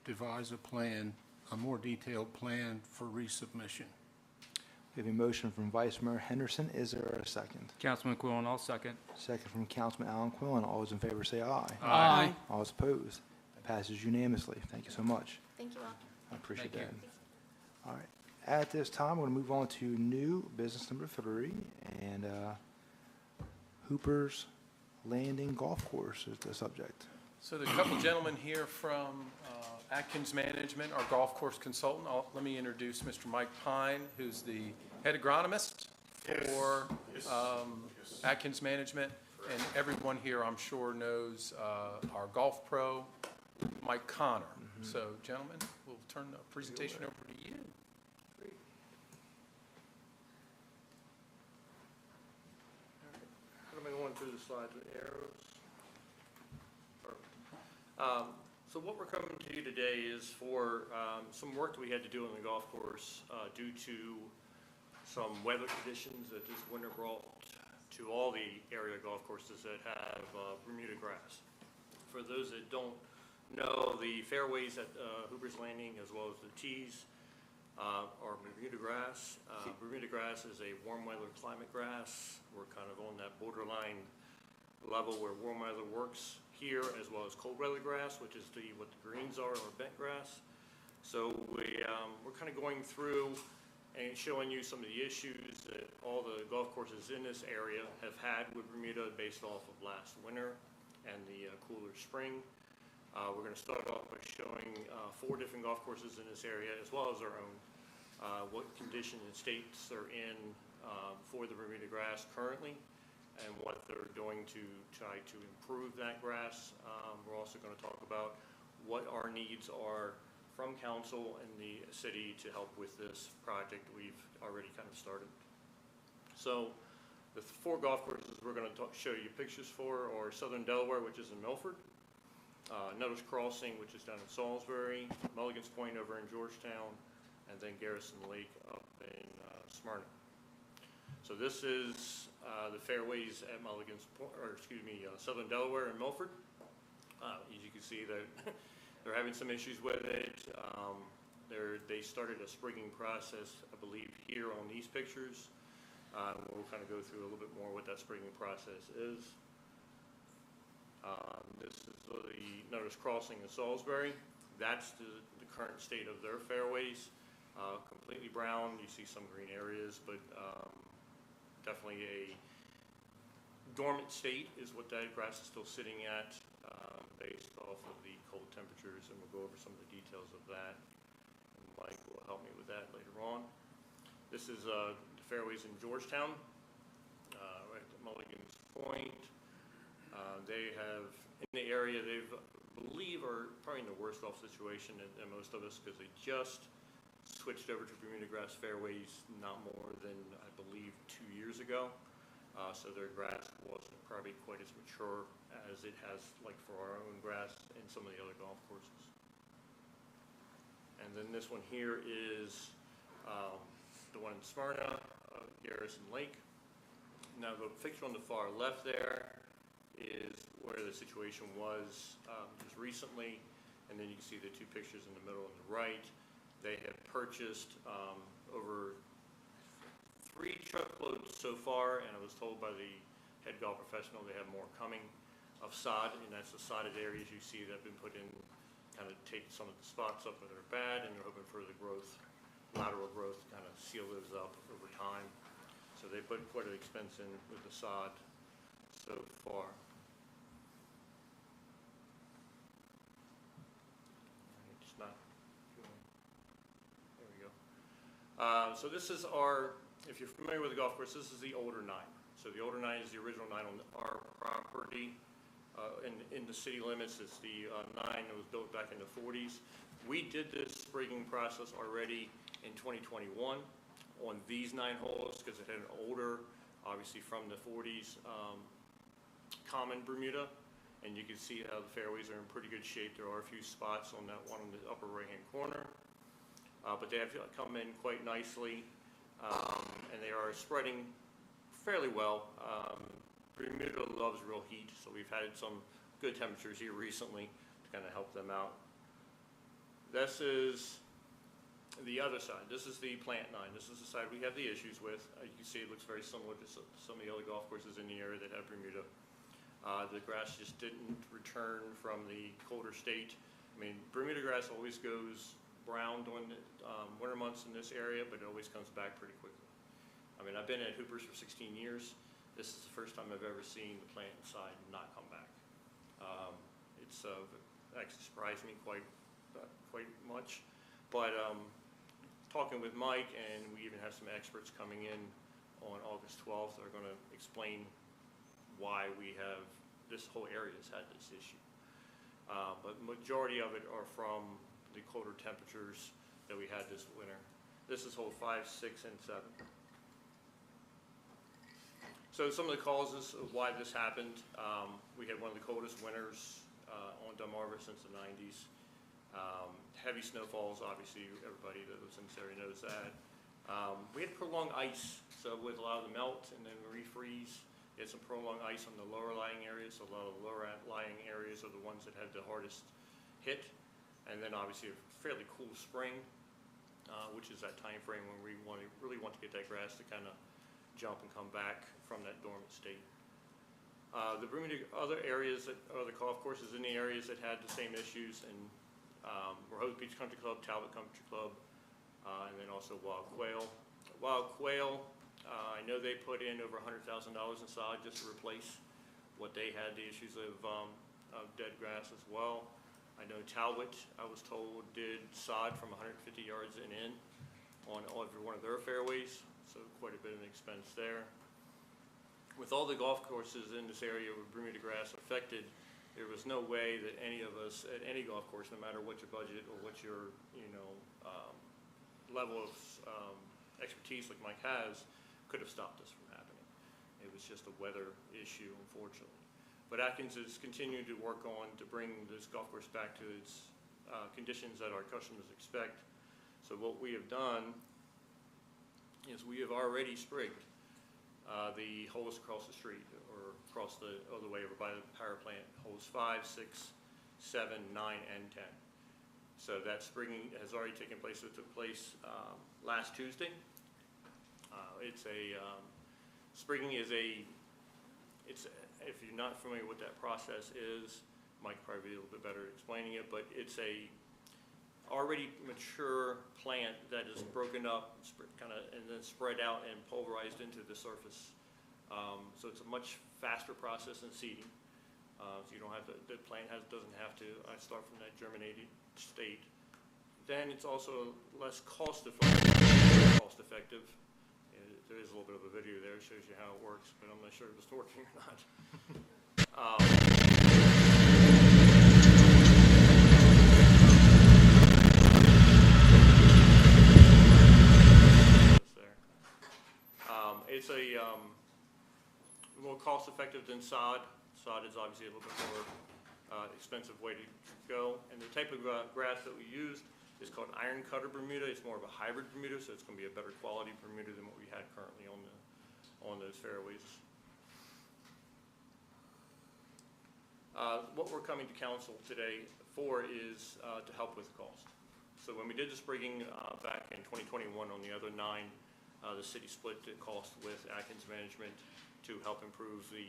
devise a plan, a more detailed plan for resubmission. We have a motion from Vice Mayor Henderson. Is there a second? Councilman Quillen, I'll second. Second from Councilman Allen Quillen. All those in favor say aye. Aye. All those opposed? It passes unanimously. Thank you so much. Thank you all. I appreciate Thank that. you. All right. At this time, we're going to move on to new business number 3, and Hooper's Landing Golf Course is the subject. So there are a couple gentlemen here from Atkins Management, our golf course consultant. Let me introduce Mr. Mike Pine, who's the head agronomist for Atkins Management. And everyone here, I'm sure, knows our golf pro, Mike Connor. So, gentlemen, we'll turn the presentation over to you. How am I going through the slides with arrows? Perfect. So what we're coming to you today is for some work that we had to do on the golf course due to some weather conditions that this winter brought to all the area golf courses that have Bermuda grass. For those that don't know, the fairways at Hooper's Landing as well as the tees are Bermuda grass. Bermuda grass is a warm weather climate grass. We're kind of on that borderline level where warm weather works here, as well as cold weather grass, which is what the greens are, or bent grass. So we're kind of going through and showing you some of the issues that all the golf courses in this area have had with Bermuda based off of last winter and the cooler spring. We're going to start off by showing 4 different golf courses in this area, as well as our own, what condition and states they're in for the Bermuda grass currently, and what they're doing to try to improve that grass. We're also going to talk about what our needs are from council and the city to help with this project we've already kind of started. So the 4 golf courses we're going to show you pictures for are Southern Delaware, which is in Milford, Nuttall's Crossing, which is down in Salisbury, Mulligan's Point over in Georgetown, and then Garrison Lake up in Smyrna. So this is the fairways at Southern Delaware and Milford. As you can see, they're having some issues with it. They started a sprigging process, I believe, here on these pictures. We'll kind of go through a little bit more what that sprigging process is. This is the Notice Crossing in Salisbury. That's the current state of their fairways. Completely brown. You see some green areas, but definitely a dormant state is what that grass is still sitting at, based off of the cold temperatures, and we'll go over some of the details of that. And Mike will help me with that later on. This is the fairways in Georgetown, right at Mulligan's Point. They have, in the area, they believe are probably in the worst off situation than most of us, because they just switched over to Bermuda grass fairways not more than, I believe, 2 years ago. So their grass wasn't probably quite as mature as it has, like for our own grass and some of the other golf courses. And then this one here is the one in Smyrna, Garrison Lake. Now the picture on the far left there is where the situation was just recently, and then you can see the two pictures in the middle and the right. They have purchased over 3 truckloads so far, and I was told by the head golf professional they have more coming, of sod, and that's the sodded areas you see that have been put in, kind of take some of the spots up that are bad, and they're hoping for the growth, lateral growth, to kind of seal those up over time. So they put quite an expense in with the sod so far. It's not doing, there we go. So this is our, if you're familiar with the golf course, this is the older 9. So the older 9 is the original 9 on our property. In the city limits, it's the 9 that was built back in the 40s. We did this sprigging process already in 2021 on these 9 holes, because it had an older, obviously from the 40s, common Bermuda. And you can see how the fairways are in pretty good shape. There are a few spots on that one in the upper right-hand corner. But they have come in quite nicely. And they are spreading fairly well. Bermuda loves real heat, so we've had some good temperatures here recently to kind of help them out. This is the other side. This is the plant 9. This is the side we have the issues with. You can see it looks very similar to some of the other golf courses in the area that have Bermuda. The grass just didn't return from the colder state. I mean, Bermuda grass always goes brown during the winter months in this area, but it always comes back pretty quickly. I mean, I've been at Hoopers for 16 years. This is the first time I've ever seen the plant side not come back. It's actually surprised me quite much. But talking with Mike, and we even have some experts coming in on August 12th, that are going to explain why we have, this whole area has had this issue. But majority of it are from the colder temperatures that we had this winter. This is hole 5, 6, and 7. So some of the causes of why this happened, we had one of the coldest winters on Delmarva since the 90s. Heavy snowfalls, obviously everybody that lives in this area knows that. We had prolonged ice, so with a lot of the melt and then refreeze, we had some prolonged ice on the lower lying areas. So a lot of the lower lying areas are the ones that had the hardest hit. And then obviously a fairly cool spring, which is that time frame when we really want to get that grass to kind of jump and come back from that dormant state. The Bermuda, other areas, other golf courses in the areas that had the same issues, and Rose Beach Country Club, Talbot Country Club, and then also Wild Quail. Wild Quail, I know they put in over $100,000 in sod just to replace what they had, the issues of dead grass as well. I know Talbot, I was told, did sod from 150 yards and in on every one of their fairways, so quite a bit of an expense there. With all the golf courses in this area with Bermuda grass affected, there was no way that any of us at any golf course, no matter what your budget or what your level of expertise like Mike has, could have stopped this from happening. It was just a weather issue, unfortunately. But Atkins is continuing to work on to bring this golf course back to its conditions that our customers expect. So what we have done is we have already sprigged the holes across the street or across the other way over by the power plant, holes 5, 6, 7, 9, and 10. So that sprigging has already taken place. It took place last Tuesday. Sprigging is if you're not familiar with that process is, Mike probably be a little bit better explaining it, but it's a already mature plant that is broken up and then spread out and pulverized into the surface. So it's a much faster process than seeding. So you don't have to, the plant doesn't have to start from that germinated state. Then it's also less cost effective. There is a little bit of a video there, shows you how it works, but I'm not sure if it's working or not. It's a more cost effective than sod. Sod is obviously a little bit more expensive way to go. And the type of grass that we used is called iron cutter Bermuda. It's more of a hybrid Bermuda, so it's going to be a better quality Bermuda than what we had currently on those fairways. What we're coming to council today for is to help with cost. So when we did the sprigging back in 2021 on the other 9, the city split the cost with Atkins Management to help improve the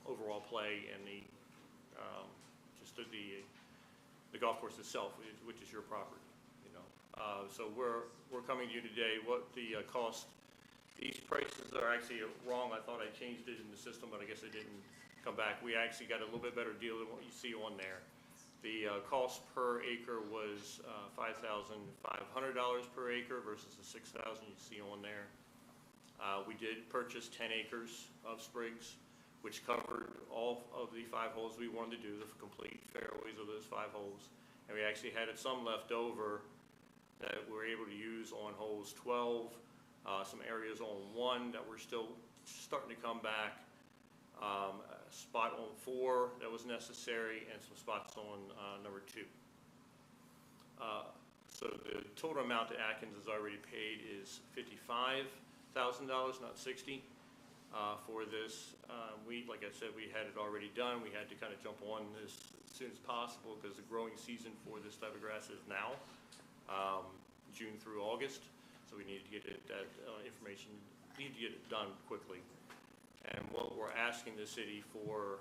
overall play and the golf course itself, which is your property. So we're coming to you today. What the cost? These prices are actually wrong. I thought I changed it in the system, but I guess I didn't come back. We actually got a little bit better deal than what you see on there. The cost per acre was $5,500 per acre versus the $6,000 you see on there. We did purchase 10 acres of sprigs, which covered all of the 5 holes we wanted to do, the complete fairways of those 5 holes. And we actually had some left over that we were able to use on holes 12, some areas on 1 that were still starting to come back, a spot on 4 that was necessary, and some spots on number 2. So the total amount that Atkins has already paid is $55,000, not $60,000, for this. Like I said, we had it already done. We had to kind of jump on this as soon as possible because the growing season for this type of grass is now, June through August. So we need to get that information, need to get it done quickly. And what we're asking the city for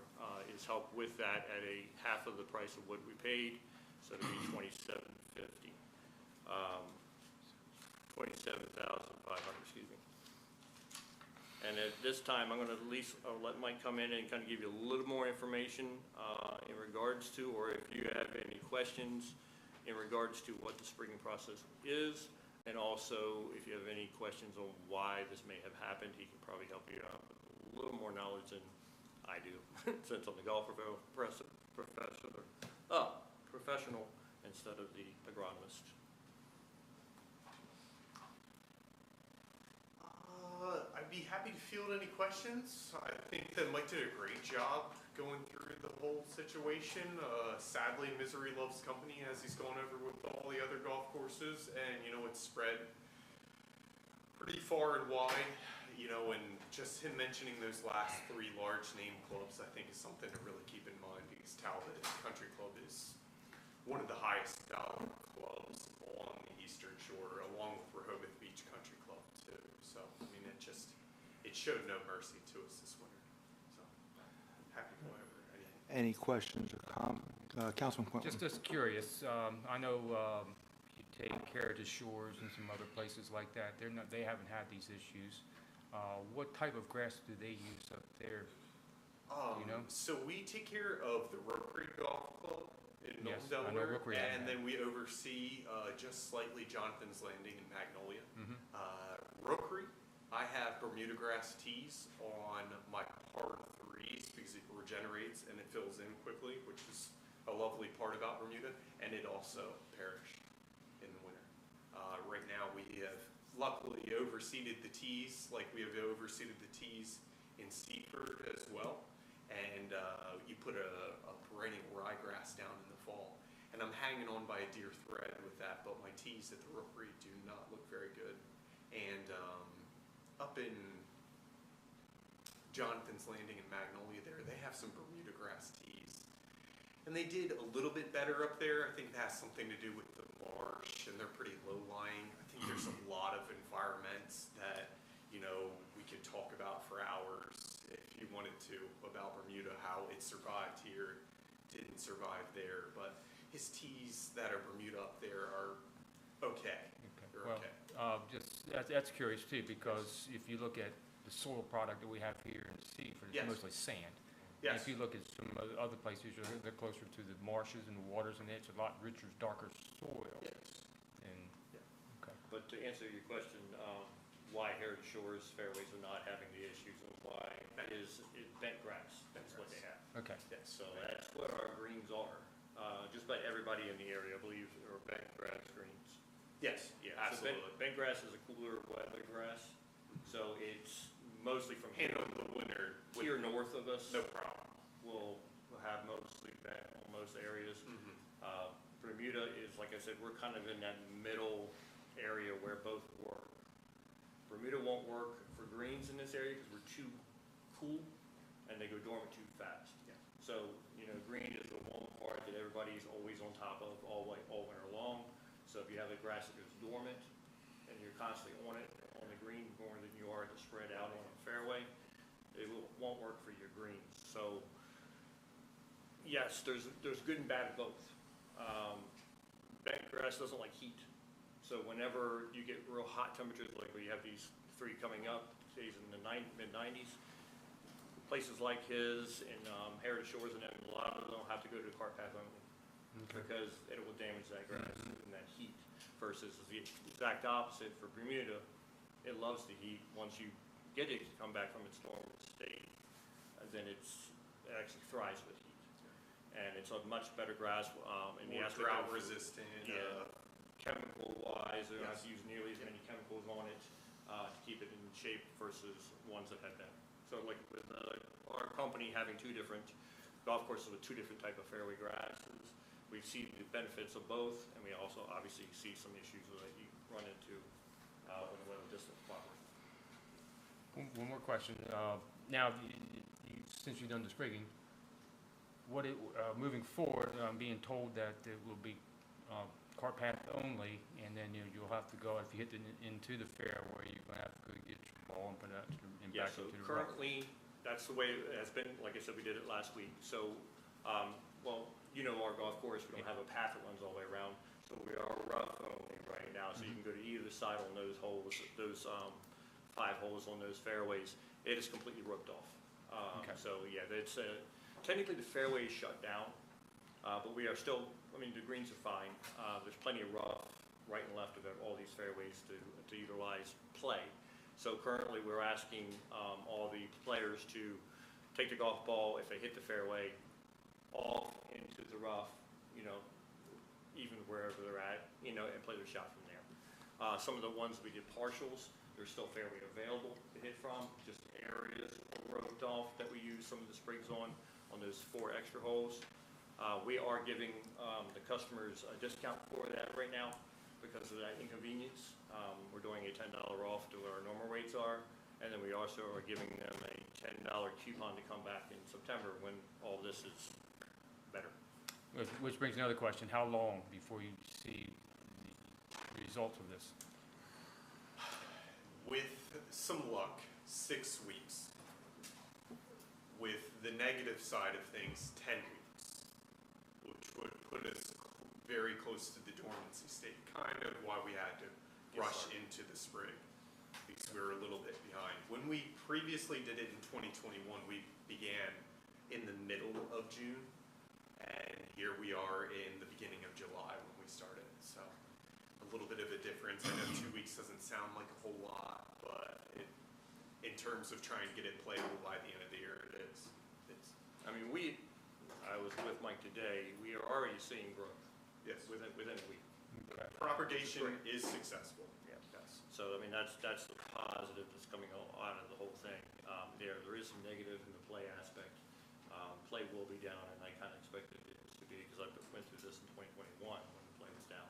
is help with that at a half of the price of what we paid, so it'll be $27,500, excuse me. And at this time, I'm going to at least let Mike come in and kind of give you a little more information in regards to, or if you have any questions in regards to what the sprigging process is, and also if you have any questions on why this may have happened, he can probably help you out with a little more knowledge than I do, since I'm the golf professional instead of the agronomist. I'd be happy to field any questions. I think that Mike did a great job going through the whole situation. Sadly, misery loves company, as he's gone over with all the other golf courses, and it's spread pretty far and wide. And just him mentioning those last 3 large name clubs, I think, is something to really keep in mind, because Talbot Country Club is one of the highest dollar clubs along the Eastern Shore, along with Rehoboth Beach Country Club too. So it showed no mercy to us this winter. So happy to go over anything. Any questions or comments? Councilman Quinlan. Just curious, I know you take care of the shores and some other places like that. They haven't had these issues. What type of grass do they use up there? So we take care of the Rookery Golf Club in Milton, Yes, I know Delaware, Rookery, and then we oversee just slightly Jonathan's Landing in Magnolia. Rookery, I have Bermuda grass tees on my par 3s because it regenerates and it fills in quickly, which is a lovely part about Bermuda, and it also perished in the winter. Right now we have luckily overseeded the tees, like we have overseeded the tees in Seaford as well. And you put a perennial ryegrass down in the fall. And I'm hanging on by a deer thread with that, but my tees at the Rookery do not look very good. And up in Jonathan's Landing and Magnolia there, they have some Bermuda grass tees. And they did a little bit better up there. I think that has something to do with the marsh, and they're pretty low-lying. I think there's a lot of environments that, you know, we could talk about for hours if you wanted to about Bermuda, how it survived here, didn't survive there. But his tees that are Bermuda up there are okay. They're Well, okay. that's curious too, because if you look at the soil product that we have here in Seaford, it's Yes. mostly sand. Yes. If you look at some other places, they're closer to the marshes and the waters, and it's a lot richer, darker soil. Yes. And, okay. But to answer your question, why Heritage Shores fairways are not having the issues and why is it bent grass. That's what they have. Okay. Yes. So that's what our greens are. Just about everybody in the area, I believe, are bent grass greens. Yes, Yeah, absolutely. So bent grass is a cooler weather grass, so it's mostly from here. Handle the winter with Here north of us, no problem. we'll have mostly bent on most areas. Mhm. Bermuda is, like I said, we're kind of in that middle area where both work. Bermuda won't work for greens in this area because we're too cool and they go dormant too fast. Yeah. So, you know, green is the one part that everybody's always on top of all winter long. So if you have a grass that goes dormant and you're constantly on it, on the green more than you are to spread out on a fairway, it won't work for your greens. So yes, there's good and bad of both. Bent grass doesn't like heat. So whenever you get real hot temperatures, like we have these 3 coming up, days in the mid-90s, places like his and Heritage Shores, and a lot of them don't have to go to the cart path only because it will damage that grass and that heat. Versus the exact opposite for Bermuda, it loves the heat. Once you get it to come back from its dormant state, then it actually thrives with heat. And it's a much better grass in the More aspect drought of, resistant. yeah, chemical-wise, they don't have Yes. to use nearly as many chemicals on it to keep it in shape versus ones that have been. So like with our company having 2 different golf courses with 2 different type of fairway grasses, we see the benefits of both, and we also obviously see some issues that you run into when the weather doesn't cooperate. One more question. Now, since you've done the sprigging, moving forward, I'm being told that it will be cart path only, and then you'll have to go, if you hit into the fairway, you're going to have to go get your ball and put it and Yeah, back so into the rough. currently, that's the way it has been. Like I said, we did it last week. So, well, you know our golf course, we don't have a path that runs all the way around. So we are rough only right now. So you can go to either side on those holes, those 5 holes on those fairways. It is completely roped off. Okay. So yeah, it's technically the fairway is shut down, but we are still, I mean, the greens are fine. There's plenty of rough right and left of all these fairways to utilize play. So currently, we're asking all the players to take the golf ball, if they hit the fairway, off into the rough, you know, even wherever they're at, you know, and play their shot from there. Some of the ones we did partials, there's still fairway available to hit from, just areas roped off that we use some of the sprigs on those 4 extra holes. We are giving the customers a discount for that right now because of that inconvenience. We're doing a $10 off to what our normal rates are, and then we also are giving them a $10 coupon to come back in September when all this is better. Which brings another question. How long before you see the results of this? With some luck, 6 weeks. With the negative side of things, 10 weeks, which would put us very close to the dormancy state, kind of why we had to rush into the spring, because we were a little bit behind. When we previously did it in 2021, we began in the middle of June, and here we are in the beginning of July when we started. So a little bit of a difference. I know 2 weeks doesn't sound like a whole lot, but in terms of trying to get it playable by the end of the year, it is. I mean, I was with Mike today, we are already seeing growth. Yes. Within a week. Okay. Propagation is successful. Yeah. Yes. So, I mean, that's the positive that's coming out of the whole thing. There is some negative in the play aspect. Play will be down, and I kind of expected it to be, because I went through this in 2021 when the play was down.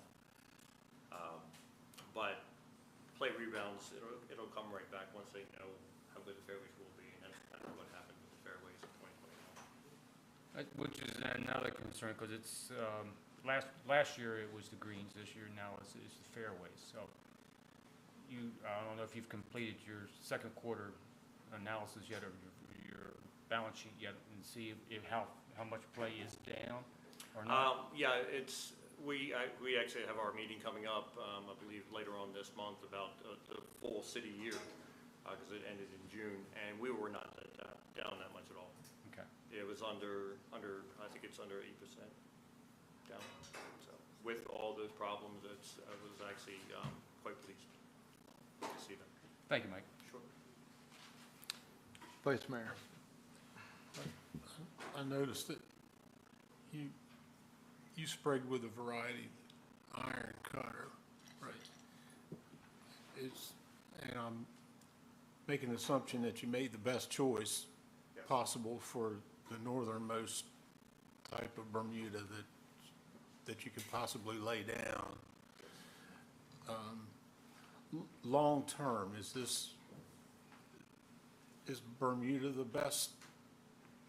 But play rebounds, it'll come right back once they know how good the fairways will be, and that's kind of Which is another concern, because it's, last year it was the greens, this year now it's the fairways. So I don't know if you've completed your second quarter analysis yet, or your balance sheet yet, and see if how much play is down or not. Yeah, we actually have our meeting coming up, I believe later on this month, about the full city year, because it ended in June, and we were not down that much at all. Okay. It was under, I think it's under 8% down. So with all those problems, I was actually quite pleased to see that. Thank you, Mike. Sure. Vice Mayor. I noticed that you sprayed with a variety iron cutter, right? And I'm making an assumption that you made the best choice Yes. possible for the northernmost type of Bermuda that you could possibly lay down. Long-term, is Bermuda the best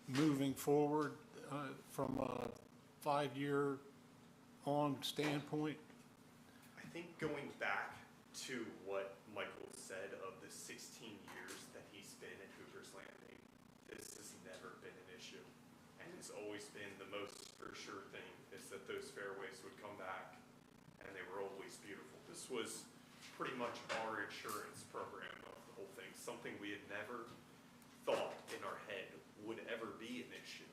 moving forward from a 5-year on standpoint? I think going back to what Michael said of the 16 years that he's been at Hooper's Landing, this has never been an issue. And it's always been the most for sure thing is that those fairways would come back and they were always beautiful. This was pretty much our insurance program of the whole thing, something we had never thought in our head would ever be an issue.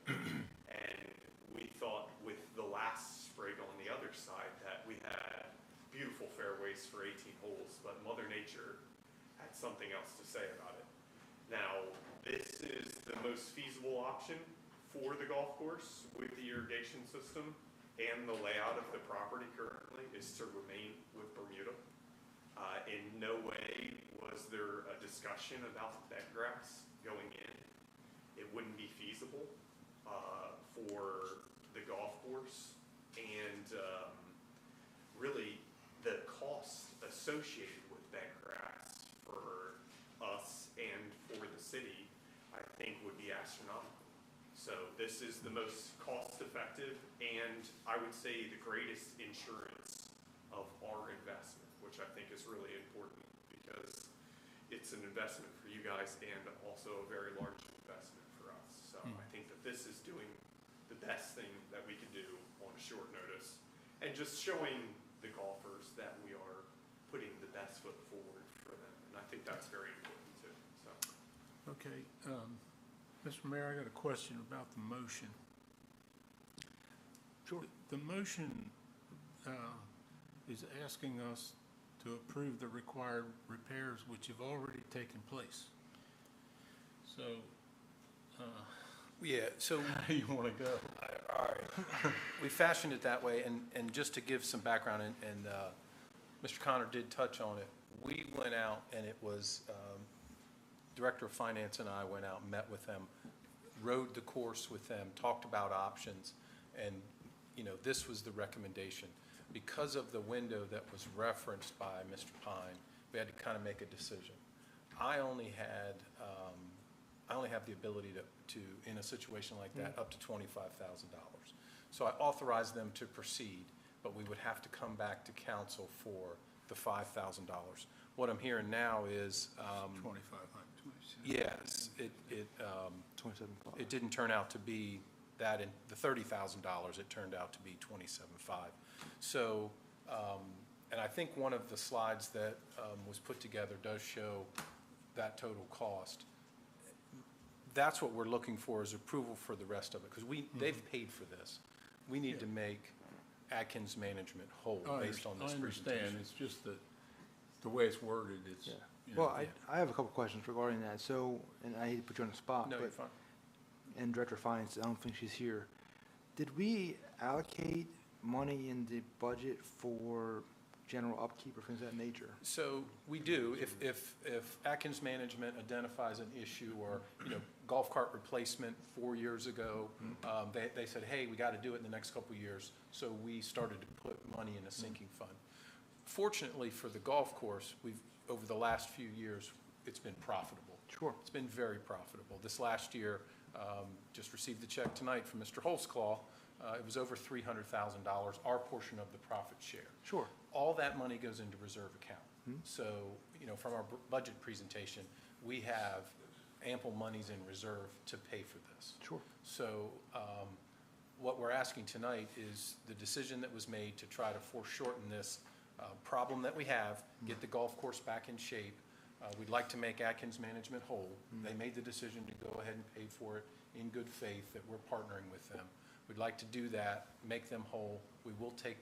And we thought with the last sprig on the other side that we had beautiful fairways for 18 holes, but Mother Nature had something else to say about it. Now, this is the most feasible option for the golf course with the irrigation system, and the layout of the property currently is to remain with Bermuda. In no way was there a discussion about bent grass going in. It wouldn't be feasible for the golf course, and really the cost associated with bent grass for us and for the city, I think, would be astronomical. So this is the most cost-effective and I would say the greatest insurance of our investment, which I think is really important because it's an investment for you guys and also a very large investment for us. So I think that this is doing the best thing that we can do on a short notice and just showing the golfers that we are putting the best foot forward for them. And I think that's very important too. So. Okay, Mr. Mayor, I got a question about the motion. Sure. The motion is asking us to approve the required repairs which have already taken place. So, Yeah, so how do you want to go? all right. We fashioned it that way, and just to give some background, and Mr. Connor did touch on it, we went out, and it was, Director of Finance and I went out and met with them, rode the course with them, talked about options, and, this was the recommendation. Because of the window that was referenced by Mr. Pine, we had to kind of make a decision. I only have the ability to in a situation like that, up to $25,000. So I authorized them to proceed, but we would have to come back to council for the $5,000. What I'm hearing now is, 2,500. yes, it didn't turn out to be that, in the $30,000, it turned out to be 27.5. So, and I think one of the slides that was put together does show that total cost. That's what we're looking for, is approval for the rest of it, because they've paid for this. We need to make Atkins Management whole based on this presentation. I understand, it's just that the way it's worded, it's, Yeah. you know, Well, I have a couple questions regarding that. So, and I hate to put you on the spot, No, you're but, fine. and Director of Finance, I don't think she's here. Did we allocate money in the budget for general upkeep or things of that nature? So we do, if Atkins Management identifies an issue or, golf cart replacement 4 years ago, they said, hey, we got to do it in the next couple of years. So we started to put money in a sinking fund. Fortunately for the golf course, over the last few years, it's been profitable. Sure. It's been very profitable. This last year, Just received the check tonight from Mr. Holtzclaw. It was over $300,000, our portion of the profit share. Sure. All that money goes into reserve account. So, from our budget presentation, we have ample monies in reserve to pay for this. Sure. So what we're asking tonight is the decision that was made to try to foreshorten this problem that we have, get the golf course back in shape. We'd like to make Atkins Management whole. They made the decision to go ahead and pay for it in good faith, that we're partnering with them. We'd like to do that, make them whole. We will take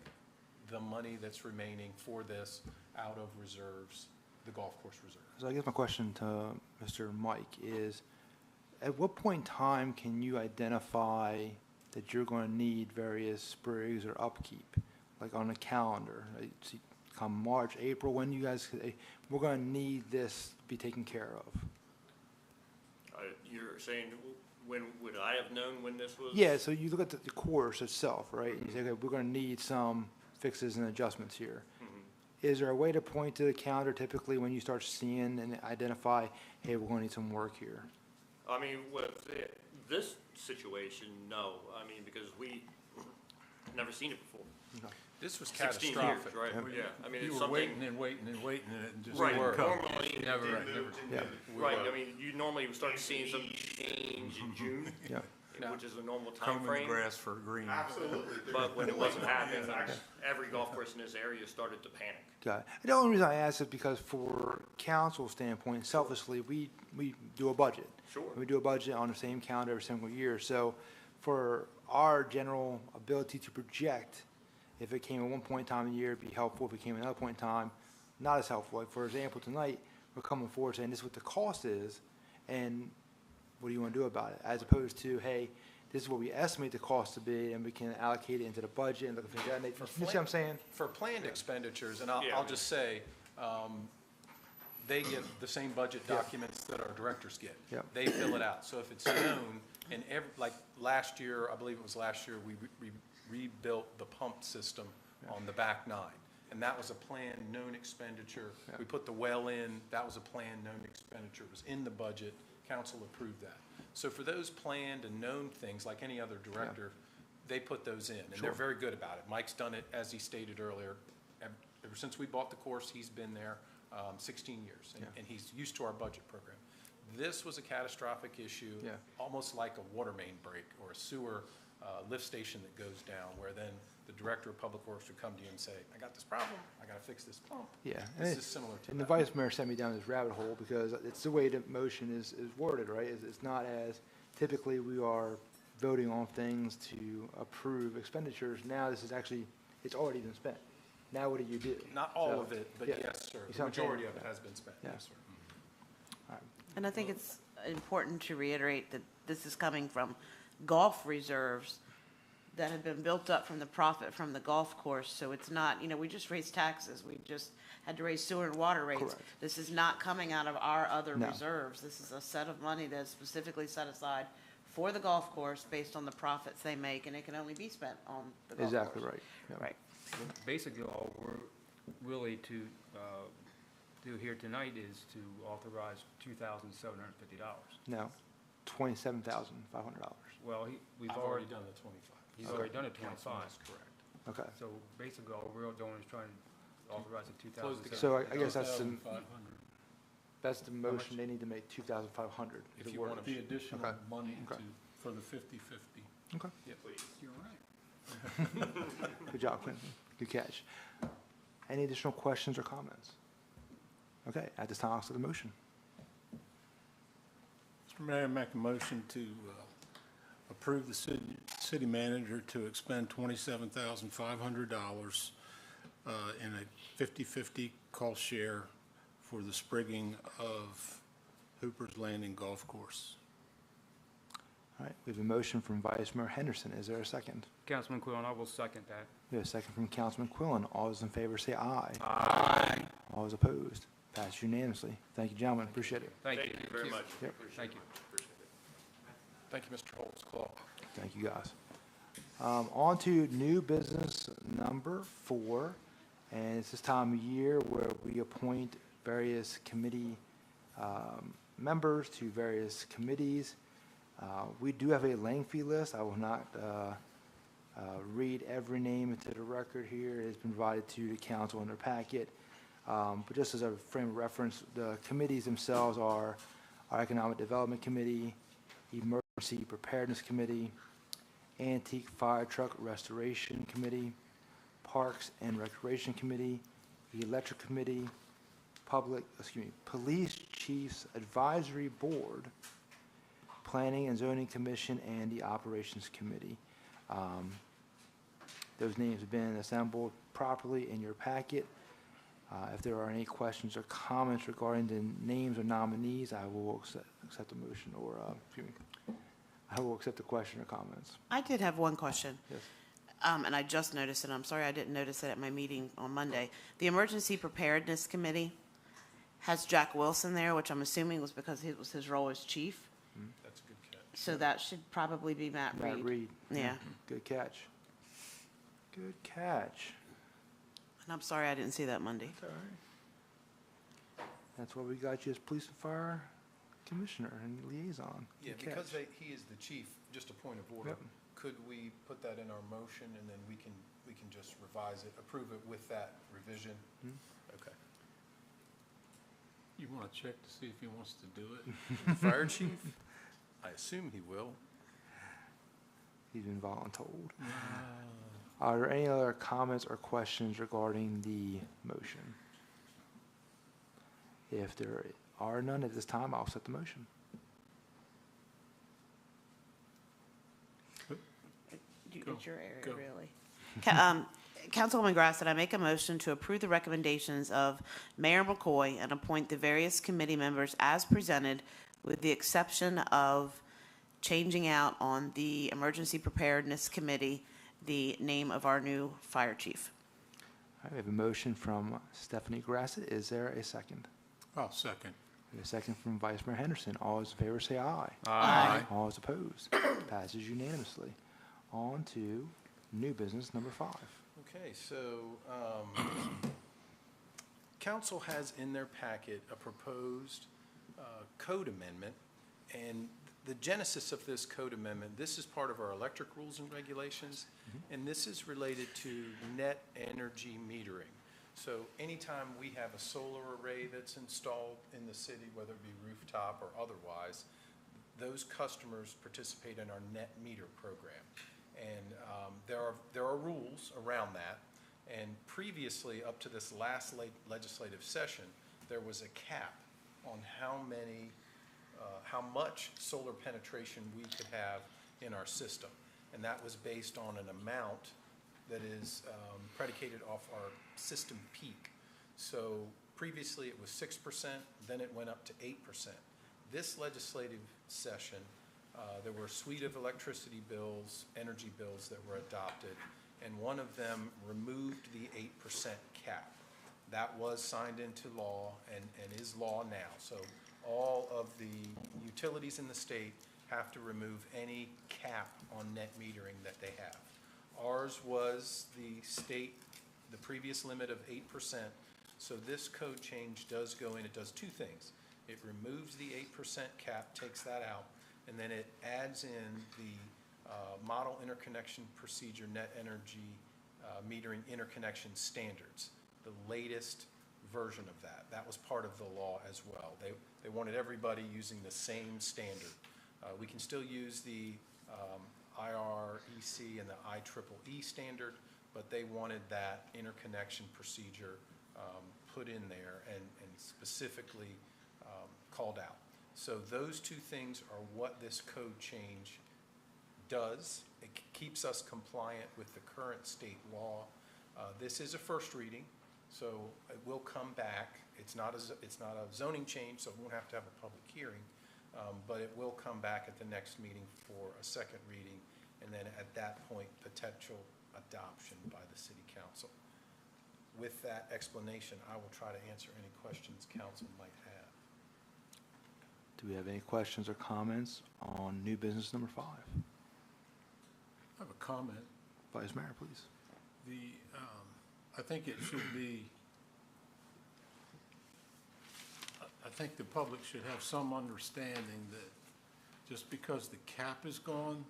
the money that's remaining for this out of reserves, the golf course reserve. So I guess my question to Mr. Mike is, at what point in time can you identify that you're going to need various sprigs or upkeep, like on a calendar? Like, see, come March, April, when you guys, we're going to need this to be taken care of? You're saying, when would I have known when this was? Yeah, so you look at the course itself, right? And you say, okay, we're going to need some fixes and adjustments here. Is there a way to point to the calendar typically when you start seeing and identify, hey, we're going to need some work here? I mean, with this situation, no. I mean, because we never seen it before. This was 16 catastrophic. years, right? Yeah, I mean, You it's were something. waiting and waiting and waiting, and it just Right, didn't come. normally, Never, Yeah. right, I mean, you normally would start seeing some change in June, Yeah. which is a normal time Combing the frame. grass for green. Absolutely. But when it wasn't happening, every golf course in this area started to panic. Got it. The only reason I ask is because for council standpoint, selfishly, we do a budget. Sure. We do a budget on the same calendar every single year. So for our general ability to project, if it came at one point in time of the year, it'd be helpful. If it came at another point in time, not as helpful. Like, for example, tonight, we're coming forward saying this is what the cost is, and what do you want to do about it? As opposed to, hey, this is what we estimate the cost to be, and we can allocate it into the budget and look at things like that. You see what I'm saying? For planned expenditures, and Yeah. I'll just say, they get the same budget documents that our directors get. Yep. They fill it out. So if it's known, and like last year, I believe it was last year, we rebuilt the pump system on the back nine. And that was a planned, known expenditure. Yeah. We put the well in, that was a planned, known expenditure. It was in the budget. Council approved that. So for those planned and known things, like any other director, they put those in, and they're very good about it. Mike's done it, as he stated earlier. Ever since we bought the course, he's been there 16 years, and he's used to our budget program. This was a catastrophic issue, almost like a water main break or a sewer lift station that goes down, where then the director of public works would come to you and say, I got this problem, I got to fix this pump. Yeah. This is similar to And the that. vice mayor sent me down this rabbit hole because it's the way the motion is worded, right? It's not as, typically we are voting on things to approve expenditures. Now this is actually, it's already been spent. Now what do you do? Not all So, of it, but yeah. yes, sir. You see The what I'm saying? majority of it has been spent, Yeah. yes, sir. And I think it's important to reiterate that this is coming from golf reserves that have been built up from the profit from the golf course. So it's not, we just raised taxes. We just had to raise sewer and water rates. Correct. This is not coming out of our other No. reserves. This is a set of money that's specifically set aside for the golf course based on the profits they make, and it can only be spent on the golf course. Exactly right. Yeah. Right. Basically, all we're really to do here tonight is to authorize $2,750. No, $27,500. Well, we've I've already, already done the 25. he's already done it Councilman 25. is correct. Okay. So basically, all we're doing is trying to authorize the Close the 2,750. So I guess $2,500. that's the motion. They need to make 2,500. If you want to The additional Okay. money Okay. for the 50/50. Okay. Please. You're right. Good job, Quentin. Good catch. Any additional questions or comments? Okay, at this time, I'll ask for the motion. Mr. Mayor, make a motion to approve the city manager to expend $27,500 in a 50/50 cost share for the sprigging of Hooper's Landing Golf Course. All right, we have a motion from Vice Mayor Henderson. Is there a second? Councilman Quillen, I will second that. We have a second from Councilman Quillen. All those in favor say aye. Aye. All those opposed? Passed unanimously. Thank you, gentlemen. Appreciate it. Thank you. Thank you very much. Yep. Appreciate Thank it. you. Appreciate it. Thank you, Mr. Holtzclaw. Thank you, guys. On to new business number 4, and it's this time of year where we appoint various committee members to various committees. We do have a lengthy list. I will not read every name into the record here. It has been provided to the council in their packet. But just as a frame of reference, the committees themselves are our Economic Development Committee, Emergency Preparedness Committee, Antique Fire Truck Restoration Committee, Parks and Recreation Committee, Electric Committee, Police Chiefs Advisory Board, Planning and Zoning Commission, and the Operations Committee. Those names have been assembled properly in your packet. If there are any questions or comments regarding the names or nominees, I will accept the motion, or, I will accept the question or comments. I did have one question. Yes. And I just noticed it. I'm sorry I didn't notice it at my meeting on Monday. The Emergency Preparedness Committee has Jack Wilson there, which I'm assuming was because it was his role as chief. That's a good catch. So that should probably be Matt Reed. Matt Reed. Yeah. Good catch. Good catch. And I'm sorry I didn't see that Monday. That's all right. That's why we got you as Police and Fire Commissioner and Liaison. Yeah, Good because catch. he is the chief, just a point of order. Yep. Could we put that in our motion, and then we can just revise it, approve it with that revision? Okay. You want to check to see if he wants to do it? Fire chief? I assume he will. He's been voluntold. Are there any other comments or questions regarding the motion? If there are none at this time, I'll set the motion. Go. It's your area, Go. really. Councilwoman Grasset, I make a motion to approve the recommendations of Mayor McCoy and appoint the various committee members as presented, with the exception of changing out on the Emergency Preparedness Committee the name of our new fire chief. All right, we have a motion from Stephanie Grassett. Is there a second? I'll second. We have a second from Vice Mayor Henderson. All those in favor say aye. Aye. All those opposed. Passes unanimously. On to new business number 5. Okay, so council has in their packet a proposed code amendment, and the genesis of this code amendment, this is part of our electric rules and regulations, and this is related to net energy metering. So anytime we have a solar array that's installed in the city, whether it be rooftop or otherwise, those customers participate in our net meter program. And there are rules around that. And previously, up to this last legislative session, there was a cap on how much solar penetration we could have in our system. And that was based on an amount that is predicated off our system peak. So previously it was 6%, then it went up to 8%. This legislative session, there were a suite of electricity bills, energy bills that were adopted, and one of them removed the 8% cap. That was signed into law and is law now. So all of the utilities in the state have to remove any cap on net metering that they have. Ours was the state, the previous limit of 8%. So this code change does go in, it does two things. It removes the 8% cap, takes that out, and then it adds in the model interconnection procedure net energy metering interconnection standards, the latest version of that. That was part of the law as well. They wanted everybody using the same standard. We can still use the IREC and the IEEE standard, but they wanted that interconnection procedure put in there and specifically called out. So those two things are what this code change does. It keeps us compliant with the current state law. This is a first reading, so it will come back. It's not a zoning change, so it won't have to have a public hearing, but it will come back at the next meeting for a second reading, and then at that point, potential adoption by the city council. With that explanation, I will try to answer any questions council might have. Do we have any questions or comments on new business number 5? I have a comment. Vice Mayor, please. I think it should be, I think the public should have some understanding that just because the cap is gone,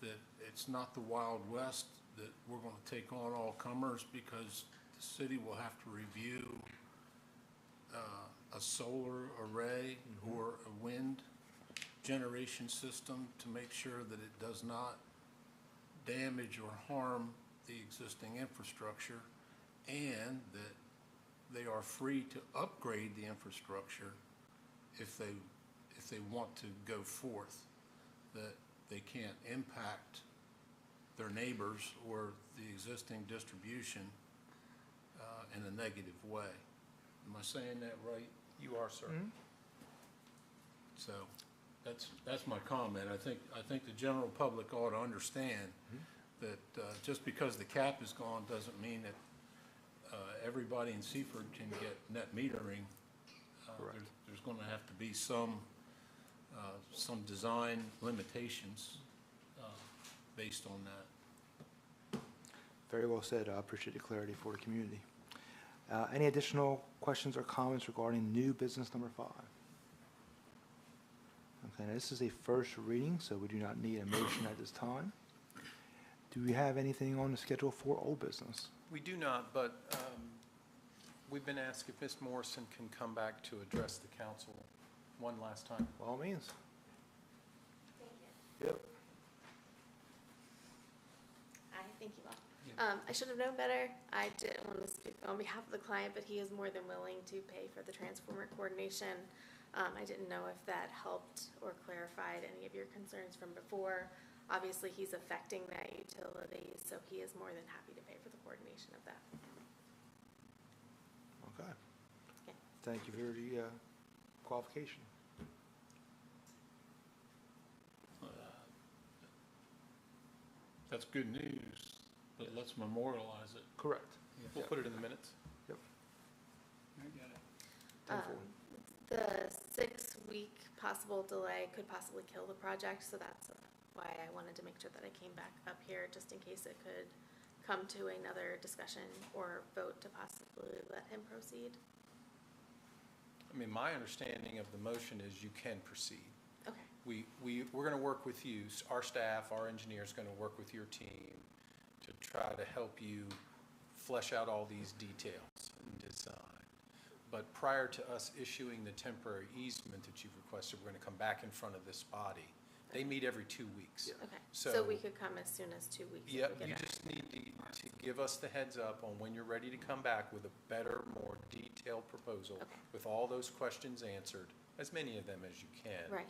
that it's not the Wild West, that we're going to take on all comers, because the city will have to review a solar array or a wind generation system to make sure that it does not damage or harm the existing infrastructure, and that they are free to upgrade the infrastructure if they want to go forth, that they can't impact their neighbors or the existing distribution in a negative way. Am I saying that right? You are, sir. So that's my comment. I think the general public ought to understand that just because the cap is gone doesn't mean that everybody in Seaford can get net metering. There's going to have to be some design limitations based on that. Very well said. I appreciate the clarity for the community. Any additional questions or comments regarding new business number 5? Okay, now this is a first reading, so we do not need a motion at this time. Do we have anything on the schedule for old business? We do not, but we've been asked if Ms. Morrison can come back to address the council one last time. By all means. Thank you. Yep. Hi, thank you all. I should have known better. I didn't want to speak on behalf of the client, but he is more than willing to pay for the transformer coordination. I didn't know if that helped or clarified any of your concerns from before. Obviously, he's affecting that utility, so he is more than happy to pay for the coordination of that. Okay. Okay. Thank you for the qualification. That's good news, but let's memorialize it. Correct. We'll put it in the minutes. Yep. I get it. The 6-week possible delay could possibly kill the project, so that's why I wanted to make sure that I came back up here, just in case it could come to another discussion or vote to possibly let him proceed. I mean, my understanding of the motion is you can proceed. Okay. We're going to work with you, our staff, our engineer's going to work with your team to try to help you flesh out all these details and design. But prior to us issuing the temporary easement that you've requested, we're going to come back in front of this body. They meet every 2 weeks. Okay, So- so we could come as soon as 2 weeks. if we Yep, get you it. just need to give us the heads up on when you're ready to come back with a better, more detailed proposal Okay. with all those questions answered, as many of them as you can. Right.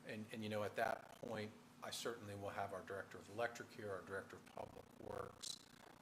And you know, at that point, I certainly will have our Director of Electric here, our Director of Public Works.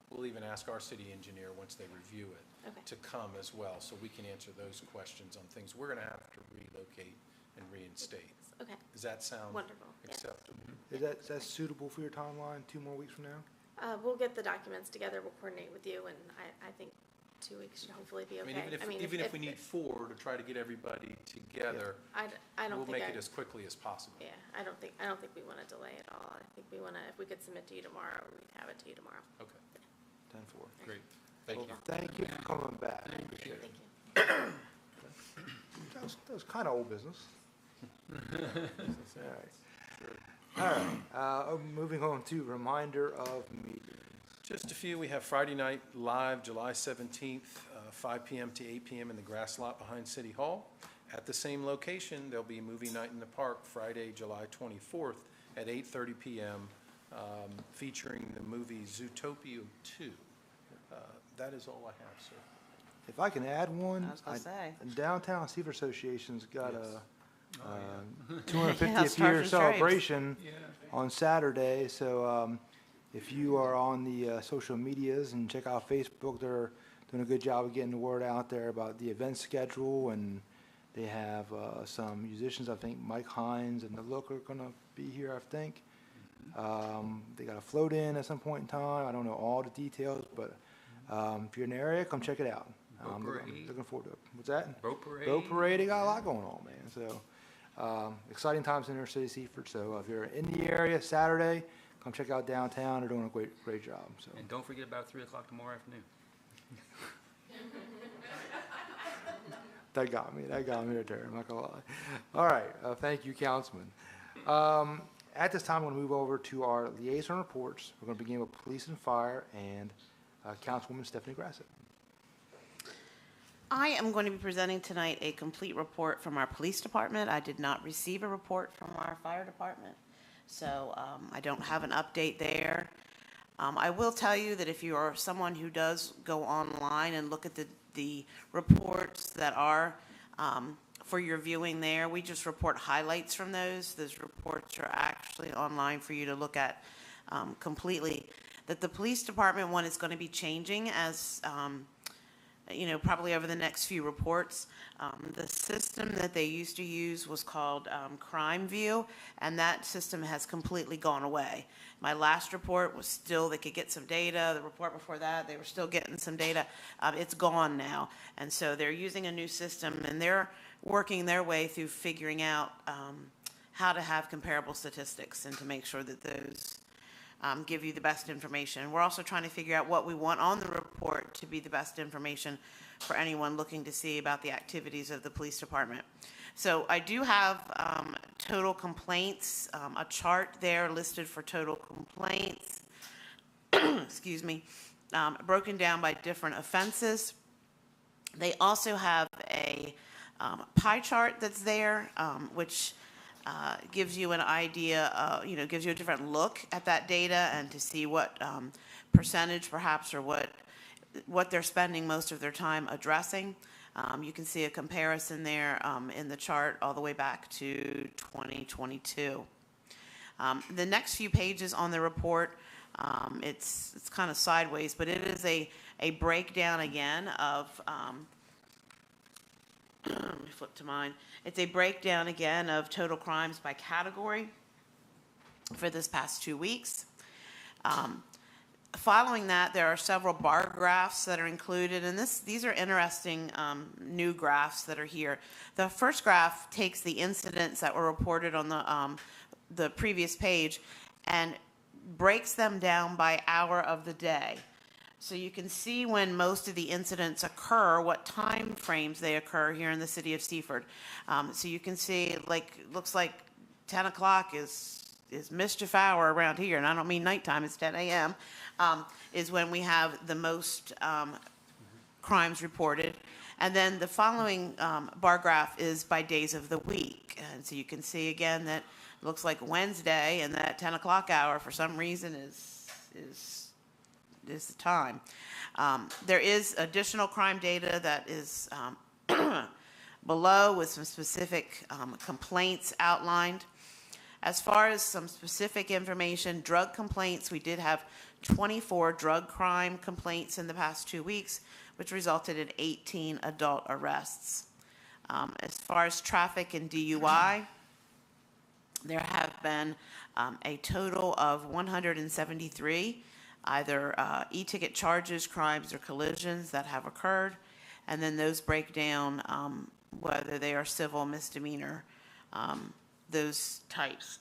We'll even ask our city engineer, once they review it, Okay. to come as well, so we can answer those questions on things we're going to have to relocate and reinstate. Okay, Does that sound wonderful. Yes. acceptable? Is that suitable for your timeline, 2 more weeks from now? We'll get the documents together, we'll coordinate with you, and I think 2 weeks should hopefully be I okay. mean, even if we need 4 to try to get everybody together, I don't we'll think make it as quickly as possible. Yeah, I don't think we want to delay at all. I think we want to, if we could submit to you tomorrow, we'd have it to you tomorrow. Okay, 10-4. great. Thank Well, you. thank you for coming back. Appreciate it. Thank you. That was kind of old business. All right. All right. Moving on to reminder of meetings. Just a few. We have Friday night live, July 17th, 5 p.m. to 8 p.m. in the grass lot behind City Hall. At the same location, there'll be movie night in the park Friday, July 24th at 8:30 p.m. Featuring the movie Zootopia 2. That is all I have, sir. If I can add one, I was gonna say. Downtown Seaford Association's got Yes. a 250th Yeah, year Stars and Stripes. celebration on Saturday. So if you are on the social medias and check out Facebook, they're doing a good job of getting the word out there about the event schedule, and they have some musicians. I think Mike Hines and The Look are going to be here, I think. They got a float in at some point in time. I don't know all the details, but if you're in the area, come check it out. Looking forward to it. What's that? Boat parade. Boat parade. They got a lot going on, man. So exciting times in inner city Seaford. So if you're in the area Saturday, come check out downtown. They're doing a great job. So And don't forget about 3 o'clock tomorrow afternoon. That got me right there, I'm not gonna lie. All right, thank you, Councilman. At this time, I'm gonna move over to our liaison reports. We're gonna begin with police and fire, and Councilwoman Stephanie Grassett. I am going to be presenting tonight a complete report from our police department. I did not receive a report from our fire department, so I don't have an update there. I will tell you that if you are someone who does go online and look at the reports that are for your viewing there, we just report highlights from those. Those reports are actually online for you to look at completely. That the police department one is going to be changing as probably over the next few reports. The system that they used to use was called Crime View, and that system has completely gone away. My last report was still, they could get some data. The report before that, they were still getting some data. It's gone now, and so they're using a new system, and they're working their way through figuring out how to have comparable statistics and to make sure that those give you the best information. We're also trying to figure out what we want on the report to be the best information for anyone looking to see about the activities of the police department. So I do have total complaints, a chart there listed for total complaints, excuse me, broken down by different offenses. They also have a pie chart that's there, which gives you an idea, gives you a different look at that data and to see what percentage perhaps or what they're spending most of their time addressing. You can see a comparison there in the chart all the way back to 2022. The next few pages on the report, it's kind of sideways, but it is a breakdown again of let me flip to mine. It's a breakdown again of total crimes by category for this past 2 weeks. Following that, there are several bar graphs that are included, and these are interesting new graphs that are here. The first graph takes the incidents that were reported on the previous page and breaks them down by hour of the day. So you can see when most of the incidents occur, what time frames they occur here in the city of Seaford. So you can see, looks like 10 o'clock is mischief hour around here, and I don't mean nighttime, it's 10 a.m., is when we have the most crimes reported. And then the following bar graph is by days of the week. And so you can see again that it looks like Wednesday, and that 10 o'clock hour for some reason is the time. There is additional crime data that is below with some specific complaints outlined. As far as some specific information, drug complaints, we did have 24 drug crime complaints in the past 2 weeks, which resulted in 18 adult arrests. As far as traffic and DUI, there have been a total of 173 either e-ticket charges, crimes, or collisions that have occurred, and then those break down whether they are civil, misdemeanor, those types.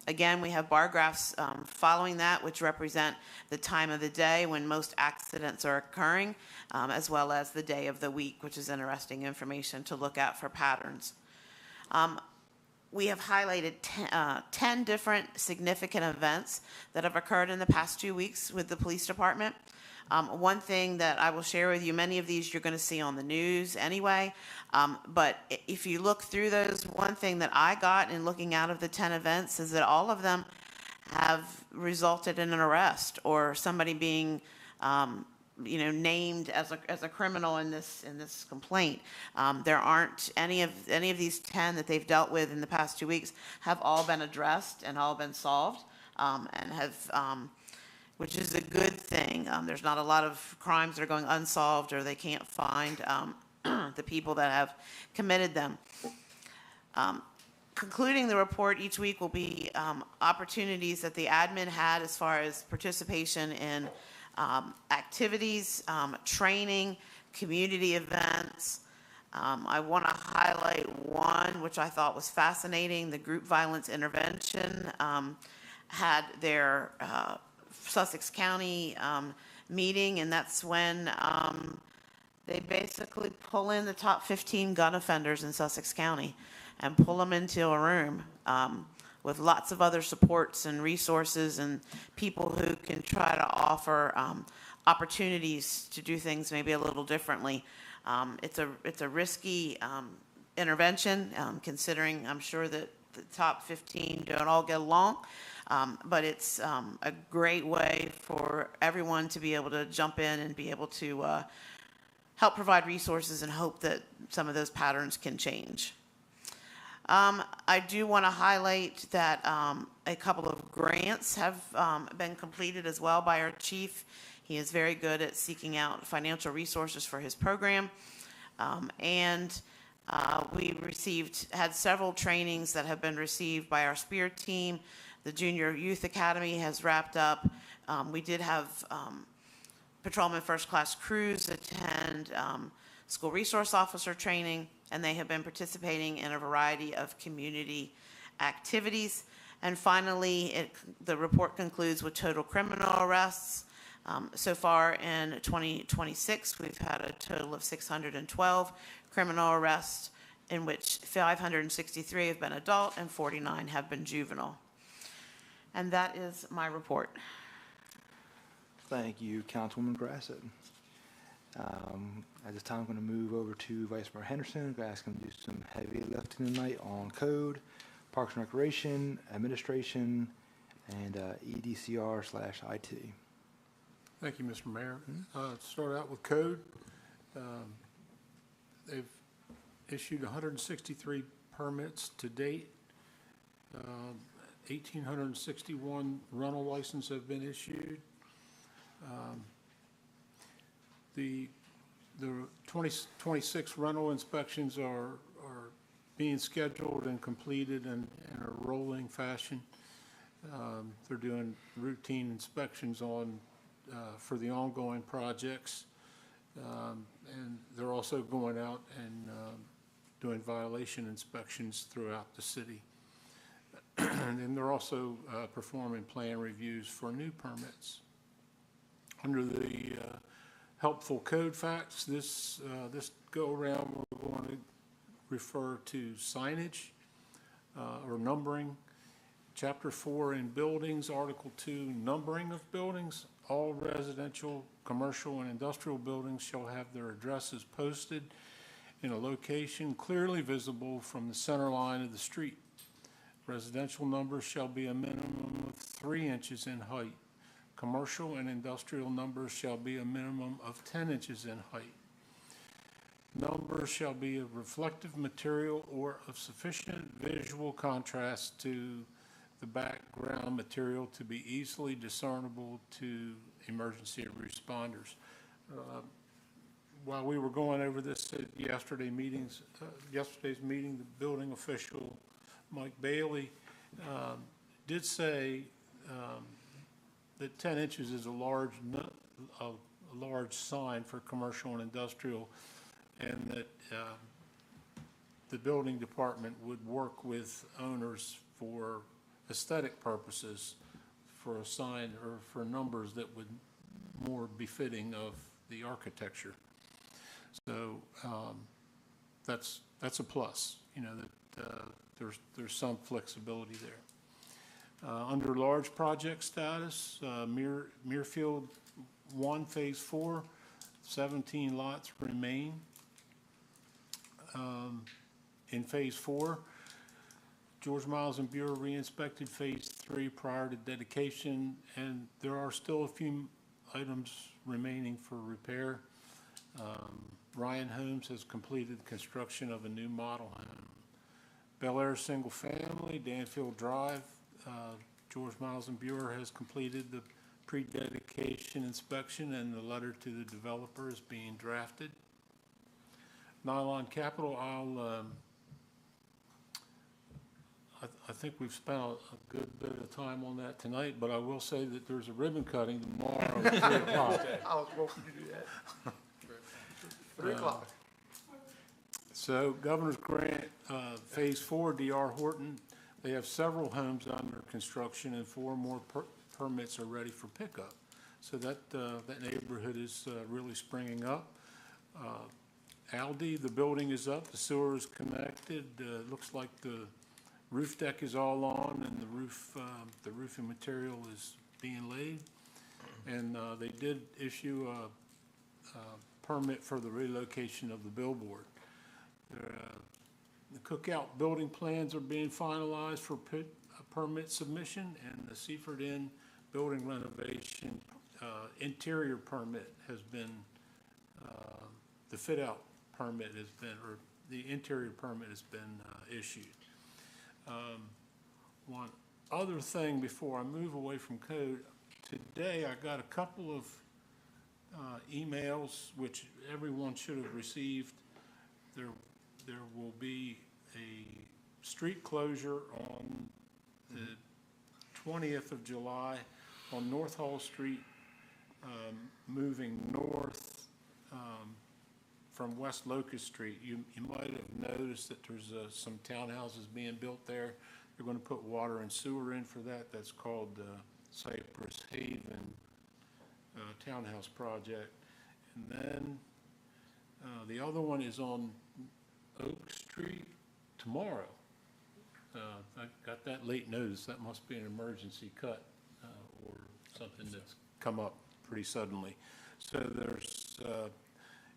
Again, we have bar graphs following that, which represent the time of the day when most accidents are occurring, as well as the day of the week, which is interesting information to look at for patterns. We have highlighted 10 different significant events that have occurred in the past 2 weeks with the police department. One thing that I will share with you, many of these you're going to see on the news anyway, but if you look through those, one thing that I got in looking out of the 10 events is that all of them have resulted in an arrest or somebody being named as a criminal in this complaint. There aren't any of these 10 that they've dealt with in the past 2 weeks have all been addressed and all been solved, and have, which is a good thing. There's not a lot of crimes that are going unsolved or they can't find the people that have committed them. Concluding the report each week will be opportunities that the admin had as far as participation in activities, training, community events. I want to highlight one which I thought was fascinating. The group violence intervention had their Sussex County meeting, and that's when They basically pull in the top 15 gun offenders in Sussex County and pull them into a room with lots of other supports and resources and people who can try to offer opportunities to do things maybe a little differently. It's a risky intervention, considering I'm sure that the top 15 don't all get along, but it's a great way for everyone to be able to jump in and be able to help provide resources and hope that some of those patterns can change. I do want to highlight that a couple of grants have been completed as well by our chief. He is very good at seeking out financial resources for his program. We had several trainings that have been received by our SPEAR team. The Junior Youth Academy has wrapped up. We did have Patrolman First Class Crews attend school resource officer training, and they have been participating in a variety of community activities. And finally, the report concludes with total criminal arrests. So far in 2026, we've had a total of 612 criminal arrests, in which 563 have been adult and 49 have been juvenile. And that is my report. Thank you, Councilwoman Grassett. At this time, I'm going to move over to Vice Mayor Henderson. I'm going to ask him to do some heavy lifting tonight on code, Parks and Recreation, administration, and EDCR/IT. Thank you, Mr. Mayor. Start out with code. They've issued 163 permits to date. 1,861 rental licenses have been issued. The 26 rental inspections are being scheduled and completed in a rolling fashion. They're doing routine inspections for the ongoing projects. And they're also going out and doing violation inspections throughout the city. And then they're also performing plan reviews for new permits. Under the helpful code facts, this go-around, we're going to refer to signage or numbering. Chapter 4 in buildings, Article 2, numbering of buildings. All residential, commercial, and industrial buildings shall have their addresses posted in a location clearly visible from the center line of the street. Residential numbers shall be a minimum of 3 inches in height. Commercial and industrial numbers shall be a minimum of 10 inches in height. Numbers shall be of reflective material or of sufficient visual contrast to the background material to be easily discernible to emergency responders. While we were going over this at yesterday's meeting, the building official, Mike Bailey, did say that 10 inches is a large sign for commercial and industrial, and that the building department would work with owners for aesthetic purposes for a sign or for numbers that would more befitting of the architecture. So that's a plus, that there's some flexibility there. Under large project status, Muirfield 1 Phase 4, 17 lots remain. In Phase 4, George Miles and Bureau re-inspected Phase 3 prior to dedication, and there are still a few items remaining for repair. Ryan Homes has completed construction of a new model home. Bel Air Single Family, Danfield Drive, George Miles and Bureau has completed the pre-dedication inspection, and the letter to the developer is being drafted. Nylon Capital, I think we've spent a good bit of time on that tonight, but I will say that there's a ribbon cutting tomorrow at 3 o'clock. I was hoping to do that. 3 o'clock. So Governor's Grant, Phase 4, D.R. Horton, they have several homes under construction, and 4 more permits are ready for pickup. So that neighborhood is really springing up. Aldi, the building is up, the sewer is connected. Looks like the roof deck is all on and the roofing material is being laid. And they did issue a permit for the relocation of the billboard. The Cookout building plans are being finalized for permit submission, and the Seaford Inn building renovation interior permit has been, the fit-out permit has been, or the interior permit has been issued. One other thing before I move away from code, today I got a couple of emails which everyone should have received. There will be a street closure on the 20th of July on North Hall Street, moving north from West Locust Street. You might have noticed that there's some townhouses being built there. They're going to put water and sewer in for that. That's called Cypress Haven Townhouse Project. And then the other one is on Oak Street tomorrow. I got that late notice. That must be an emergency cut or something that's come up pretty suddenly. So there's,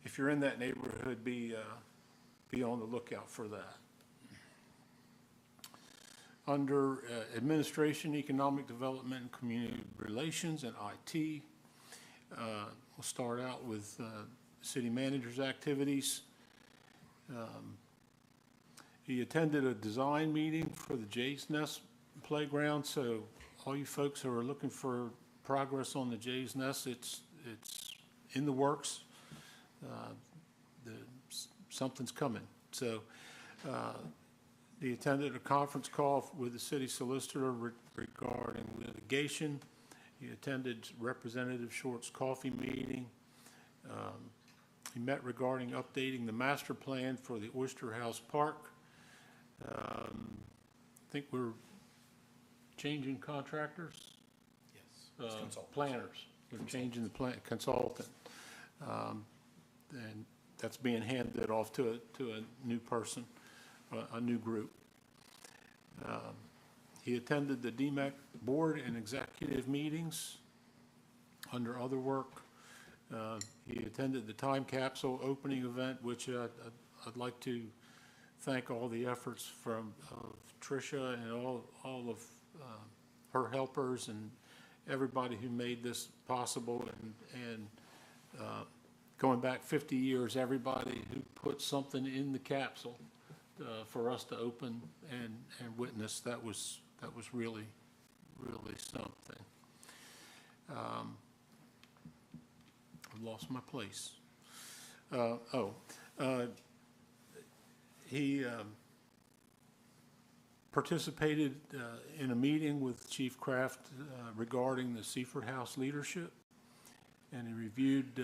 if you're in that neighborhood, be on the lookout for that. Under Administration, Economic Development, and Community Relations, and IT, we'll start out with City Manager's activities. He attended a design meeting for the Jay's Nest Playground, so all you folks who are looking for progress on the Jay's Nest, it's in the works. Something's coming. So he attended a conference call with the city solicitor regarding litigation. He attended Representative Short's coffee meeting. He met regarding updating the master plan for the Oyster House Park. I think we're changing contractors. Yes. Planners. We're changing the consultant. And that's being handed off to a new person, a new group. He attended the DMEC board and executive meetings. Under other work, he attended the time capsule opening event, which I'd like to thank all the efforts from Tricia and all of her helpers and everybody who made this possible, and going back 50 years, everybody who put something in the capsule for us to open and witness. That was really something. I've lost my place. He participated in a meeting with Chief Kraft regarding the Seaford House leadership, and he reviewed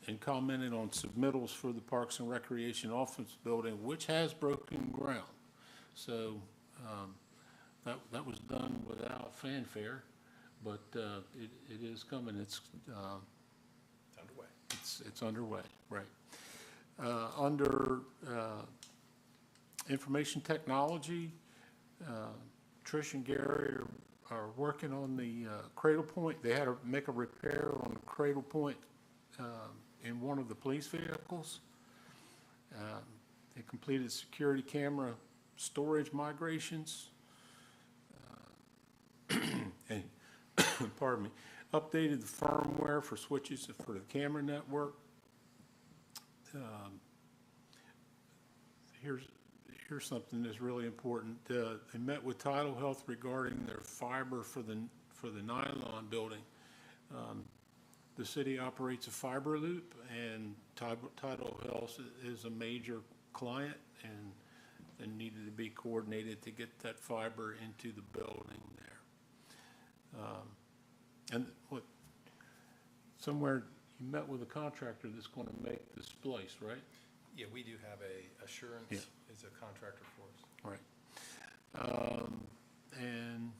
and commented on submittals for the Parks and Recreation Office Building, which has broken ground. So that was done without fanfare, but it is coming. It's underway. It's underway, right. Under information technology, Trish and Gary are working on the Cradle Point. They had to make a repair on the Cradle Point in one of the police vehicles. They completed security camera storage migrations. And pardon me, updated the firmware for switches for the camera network. Here's something that's really important. They met with Tidal Health regarding their fiber for the nylon building. The city operates a fiber loop, and Tidal Health is a major client, and needed to be coordinated to get that fiber into the building there. And somewhere you met with a contractor that's going to make this place, right? Yeah, we do have Assurance is a contractor for us. Right. And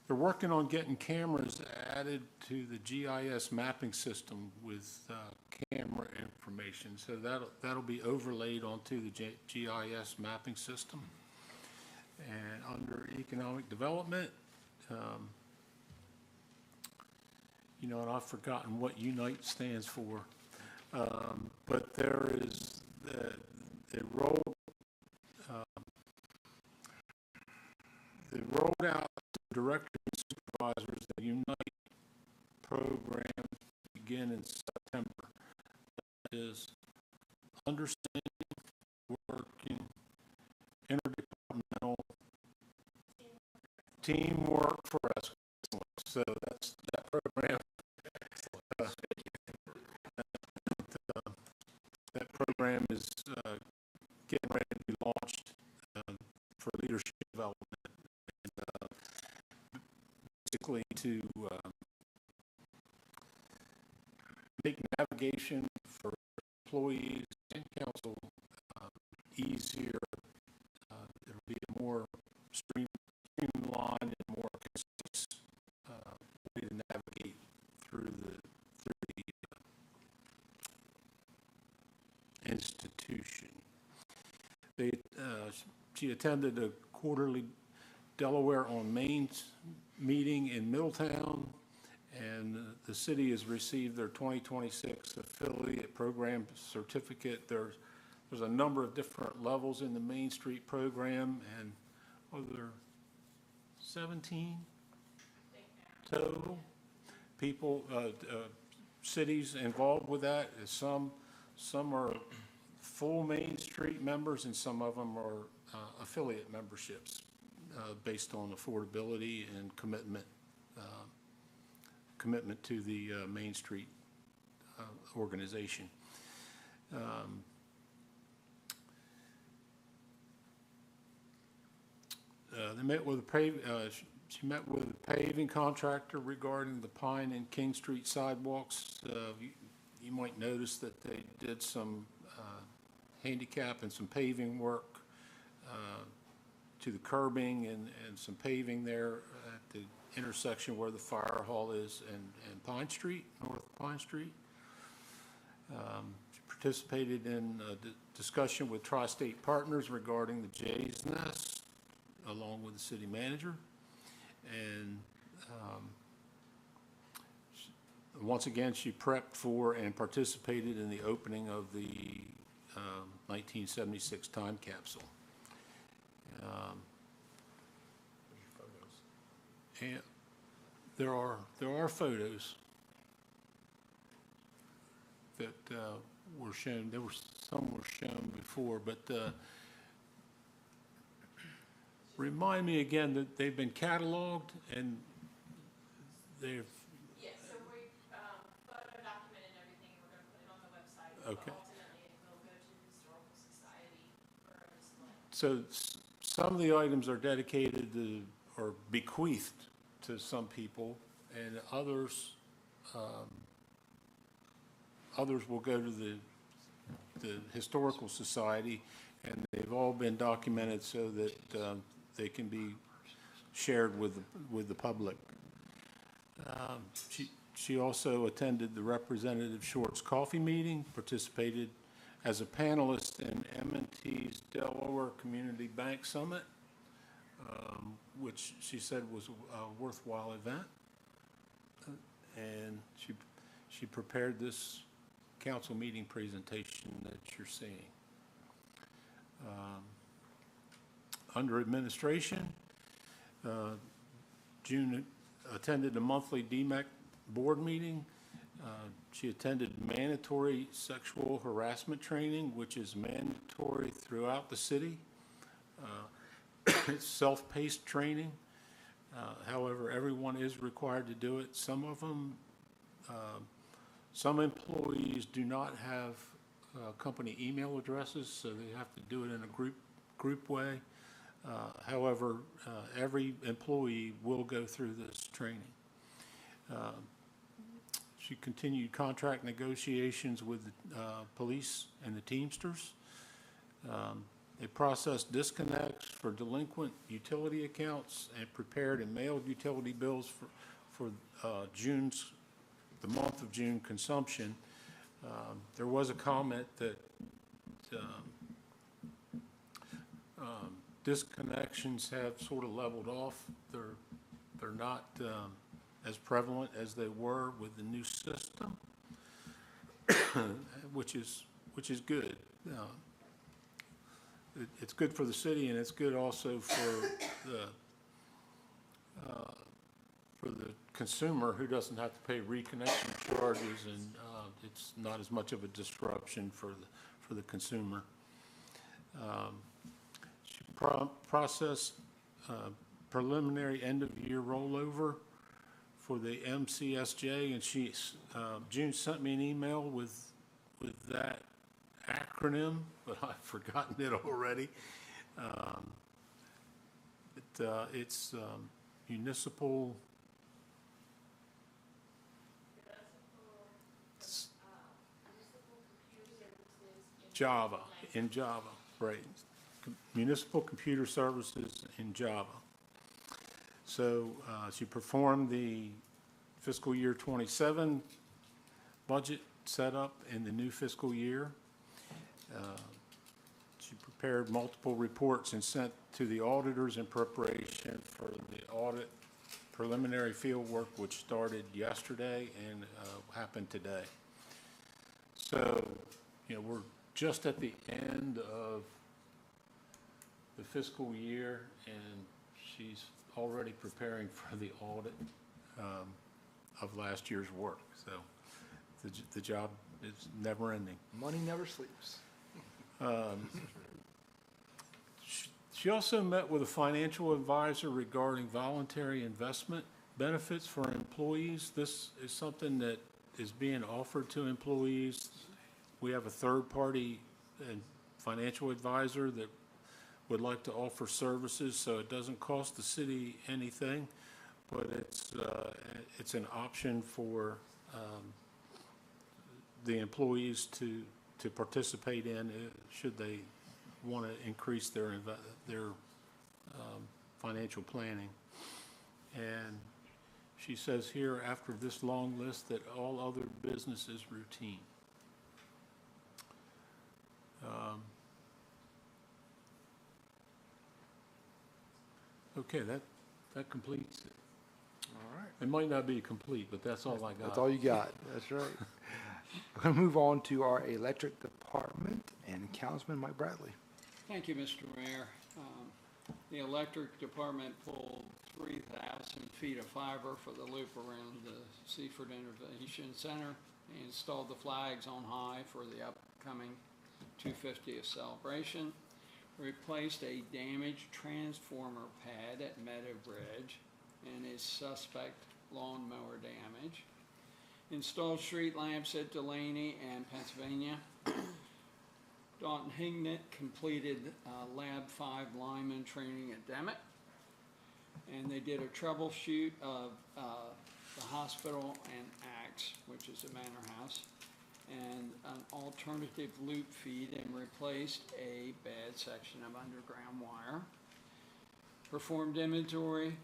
they're working on getting cameras added to the GIS mapping system with camera information. So that'll be overlaid onto the GIS mapping system. And under economic development, you know, and I've forgotten what UNITE stands for, but there is they rolled out to directors and supervisors the UNITE program begin in September. That is understanding, working, interdepartmental teamwork for us. So that's that program. That program is getting ready to be launched for leadership development. Basically to make navigation for employees and council easier. It'll be a more streamlined and more concise way to navigate through the institution. She attended a quarterly Delaware on Main meeting in Middletown, and the city has received their 2026 affiliate program certificate. There's a number of different levels in the Main Street program, and are there 17 total people, cities involved with that? Some are full Main Street members, and some of them are affiliate memberships based on affordability and commitment to the Main Street organization. They met with she met with a paving contractor regarding the Pine and King Street sidewalks. You might notice that they did some handicap and some paving work to the curbing and some paving there at the intersection where the fire hall is and Pine Street, North Pine Street. She participated in a discussion with Tri-State Partners regarding the Jay's Nest, along with the city manager. And once again, she prepped for and participated in the opening of the 1976 time capsule. And there are photos that were shown. Some were shown before, but remind me again that they've been cataloged and they've. Yes, so we photo documented everything. We're going to put it on the website. Okay. But ultimately, it will go to the Historical Society for a display. So some of the items are dedicated to or bequeathed to some people, and others will go to the Historical Society, and they've all been documented so that they can be shared with the public. She also attended the Representative Short's coffee meeting, participated as a panelist in M&T's Delaware Community Bank Summit, which she said was a worthwhile event. And she prepared this council meeting presentation that you're seeing. Under administration, June attended a monthly DMEC board meeting. She attended mandatory sexual harassment training, which is mandatory throughout the city. It's self-paced training. However, everyone is required to do it. Some of them, some employees do not have company email addresses, so they have to do it in a group way. However, every employee will go through this training. She continued contract negotiations with the police and the Teamsters. They processed disconnects for delinquent utility accounts and prepared and mailed utility bills for the month of June consumption. There was a comment that disconnections have sort of leveled off. They're not as prevalent as they were with the new system, which is good. It's good for the city, and it's good also for the consumer, who doesn't have to pay reconnection charges, and it's not as much of a disruption for the consumer. She processed preliminary end-of-year rollover for the MCSJ, and June sent me an email with that acronym, but I've forgotten it already. It's municipal. Java, in Java, right. Municipal Computer Services in Java. So she performed the fiscal year 27 budget setup in the new fiscal year. She prepared multiple reports and sent to the auditors in preparation for the audit preliminary field work, which started yesterday and happened today. So, we're just at the end of the fiscal year, and she's already preparing for the audit of last year's work. So the job is never ending. Money never sleeps. She also met with a financial advisor regarding voluntary investment benefits for employees. This is something that is being offered to employees. We have a third-party financial advisor that would like to offer services, so it doesn't cost the city anything, but it's an option for the employees to participate in should they want to increase their financial planning. And she says here, after this long list, that all other business is routine. Okay, that completes it. All right. It might not be complete, but that's all I got. That's all you got. That's right. We're going to move on to our electric department and Councilman Mike Bradley. Thank you, Mr. Mayor. The electric department pulled 3,000 feet of fiber for the loop around the Seaford Innovation Center. They installed the flags on high for the upcoming 250th celebration. Replaced a damaged transformer pad at Meadow Bridge and is suspect lawnmower damage. Installed street lamps at Delaney and Pennsylvania. Dalton Hignett completed Lab 5 lineman training at Demet. And they did a troubleshoot of the hospital and Axe, which is a manor house, and an alternative loop feed, and replaced a bad section of underground wire. Performed inventory,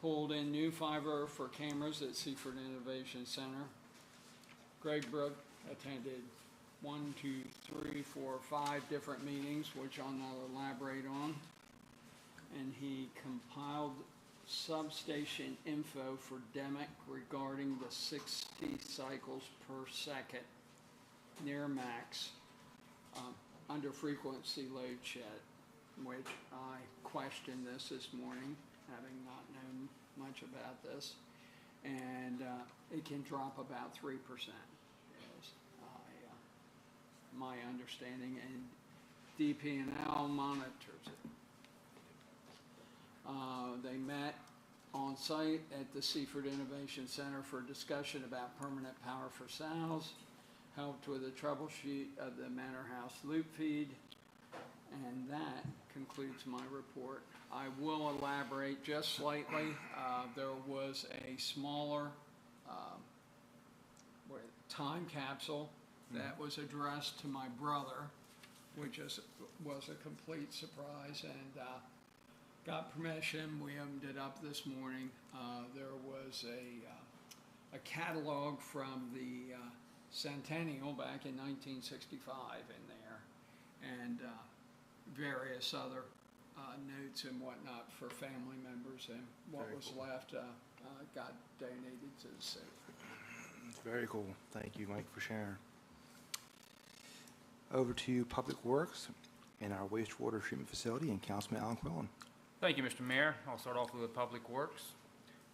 pulled in new fiber for cameras at Seaford Innovation Center. Greg Brook attended 5 different meetings, which I'll not elaborate on. And he compiled substation info for DEMEC regarding the 60 cycles per second near max under frequency load shed, which I questioned this morning, having not known much about this. And it can drop about 3%, is my understanding, and DP&L monitors it. They met on site at the Seaford Innovation Center for discussion about permanent power for sales, helped with a troubleshoot of the Manor House loop feed, and that concludes my report. I will elaborate just slightly. There was a smaller time capsule that was addressed to my brother, which was a complete surprise, and got permission. We opened it up this morning. There was a catalog from the Centennial back in 1965 in there, and various other notes and whatnot for family members, and what Very was cool. left got donated to the city. It's very cool. Thank you, Mike, for sharing. Over to Public Works and our wastewater treatment facility, and Councilman Alan Quillen. Thank you, Mr. Mayor. I'll start off with the Public Works.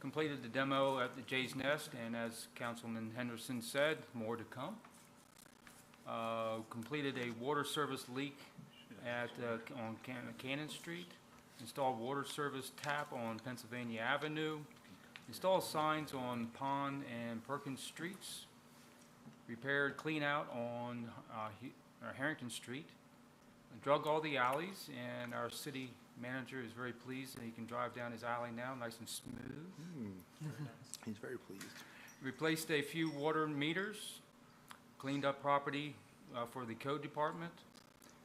Completed the demo at the Jay's Nest, and as Councilman Henderson said, more to come. Completed a water service leak on Cannon Street. Installed water service tap on Pennsylvania Avenue. Installed signs on Pond and Perkins Streets. Repaired clean out on Harrington Street. Drug all the alleys, and our city manager is very pleased that he can drive down his alley now, nice and smooth. He's very pleased. Replaced a few water meters, cleaned up property for the code department,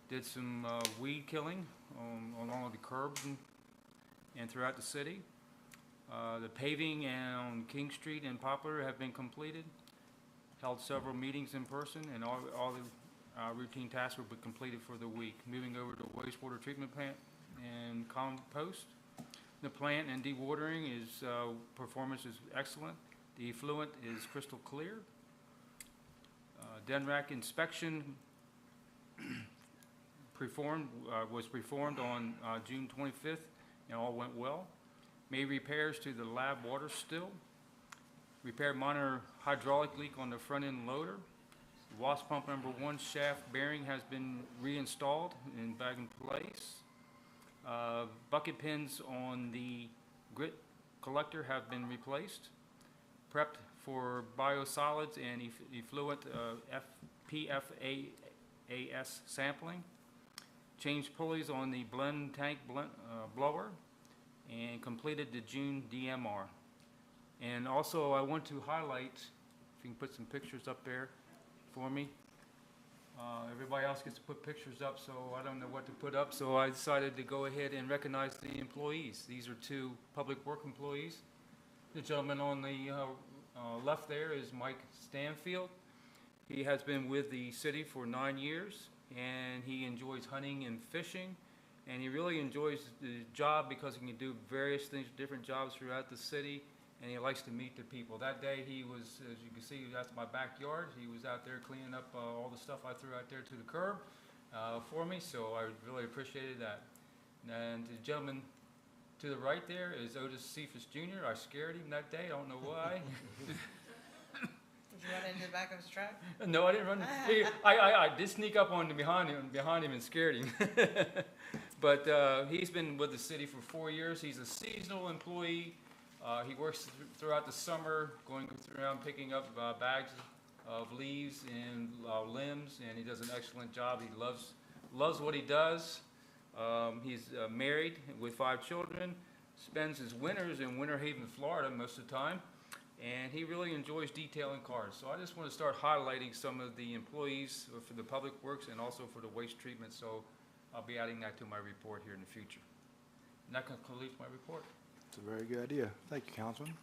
did some weed killing along the curbs and throughout the city. The paving on King Street and Poplar have been completed. Held several meetings in person, and all the routine tasks will be completed for the week. Moving over to wastewater treatment plant and compost. The plant and dewatering is, performance is excellent. The effluent is crystal clear. DENRAC inspection was performed on June 25th, and all went well. Made repairs to the lab water still. Repaired minor hydraulic leak on the front end loader. Wasp pump number 1 shaft bearing has been reinstalled and back in place. Bucket pins on the grit collector have been replaced. Prepped for biosolids and effluent PFAS sampling. Changed pulleys on the blend tank blower, and completed the June DMR. And also I want to highlight, if you can put some pictures up there for me. Everybody else gets to put pictures up, so I don't know what to put up, so I decided to go ahead and recognize the employees. These are 2 public work employees. The gentleman on the left there is Mike Stanfield. He has been with the city for 9 years, and he enjoys hunting and fishing, and he really enjoys the job because he can do various things, different jobs throughout the city, and he likes to meet the people. That day he was, as you can see, that's my backyard. He was out there cleaning up all the stuff I threw out there to the curb for me, so I really appreciated that. And the gentleman to the right there is Otis Cephas Jr. I scared him that day, I don't know why. Did you run into the back of his truck? No, I didn't run. I did sneak up on him behind him and scared him. But he's been with the city for 4 years. He's a seasonal employee. He works throughout the summer, going around picking up bags of leaves and limbs, and he does an excellent job. He loves what he does. He's married with 5 children, spends his winters in Winter Haven, Florida most of the time, and he really enjoys detailing cars. So I just want to start highlighting some of the employees for the Public Works and also for the waste treatment, so I'll be adding that to my report here in the future. And that concludes my report. It's a very good idea. Thank you, Councilman.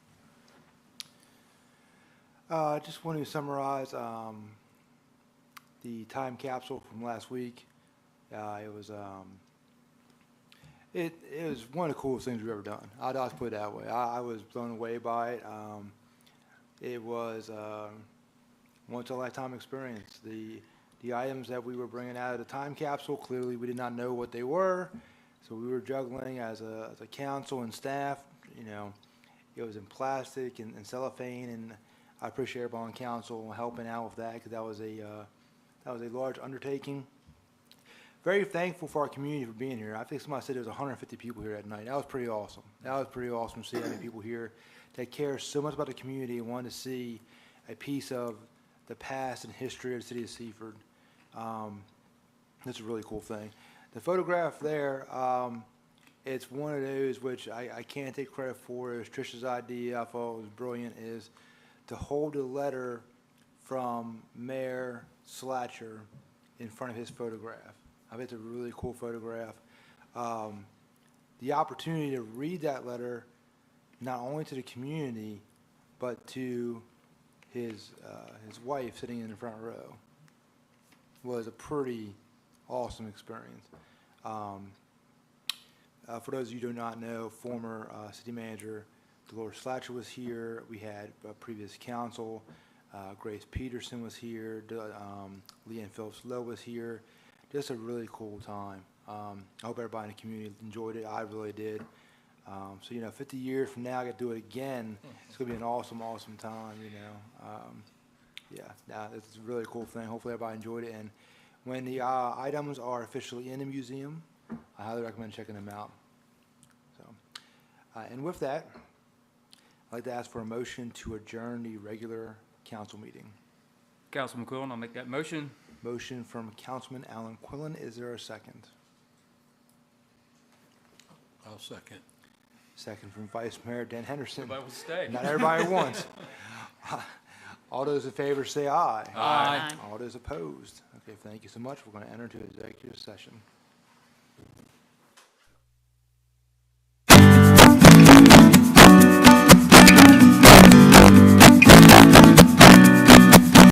I just want to summarize the time capsule from last week. It was one of the coolest things we've ever done. I'll just put it that way. I was blown away by it. It was once a lifetime experience. The items that we were bringing out of the time capsule, clearly we did not know what they were. So we were juggling as a council and staff. You know, it was in plastic and cellophane, and I appreciate everybody on council helping out with that, because that was a large undertaking. Very thankful for our community for being here. I think somebody said there was 150 people here that night. That was pretty awesome. That was pretty awesome to see how many people here that care so much about the community and wanted to see a piece of the past and history of the city of Seaford. That's a really cool thing. The photograph there, it's one of those which I can't take credit for. It was Trish's idea. I thought it was brilliant, is to hold a letter from Mayor Slatcher in front of his photograph. I bet it's a really cool photograph. The opportunity to read that letter, not only to the community, but to his wife sitting in the front row, was a pretty awesome experience. For those of you who do not know, former city manager Dolores Slatcher was here. We had previous council. Grace Peterson was here. Leanne Phillips Lowe was here. Just a really cool time. I hope everybody in the community enjoyed it. I really did. So, 50 years from now, I get to do it again. It's going to be an awesome, awesome time, it's a really cool thing. Hopefully everybody enjoyed it. And when the items are officially in the museum, I highly recommend checking them out. So, and with that, I'd like to ask for a motion to adjourn the regular council meeting. Councilman Quillen, I'll make that motion. Motion from Councilman Alan Quillen. Is there a second? I'll second. Second from Vice Mayor Dan Henderson. Everybody will stay. Not everybody at once. All those in favor say aye. Aye. All those opposed. Okay, thank you so much. We're going to enter into executive session.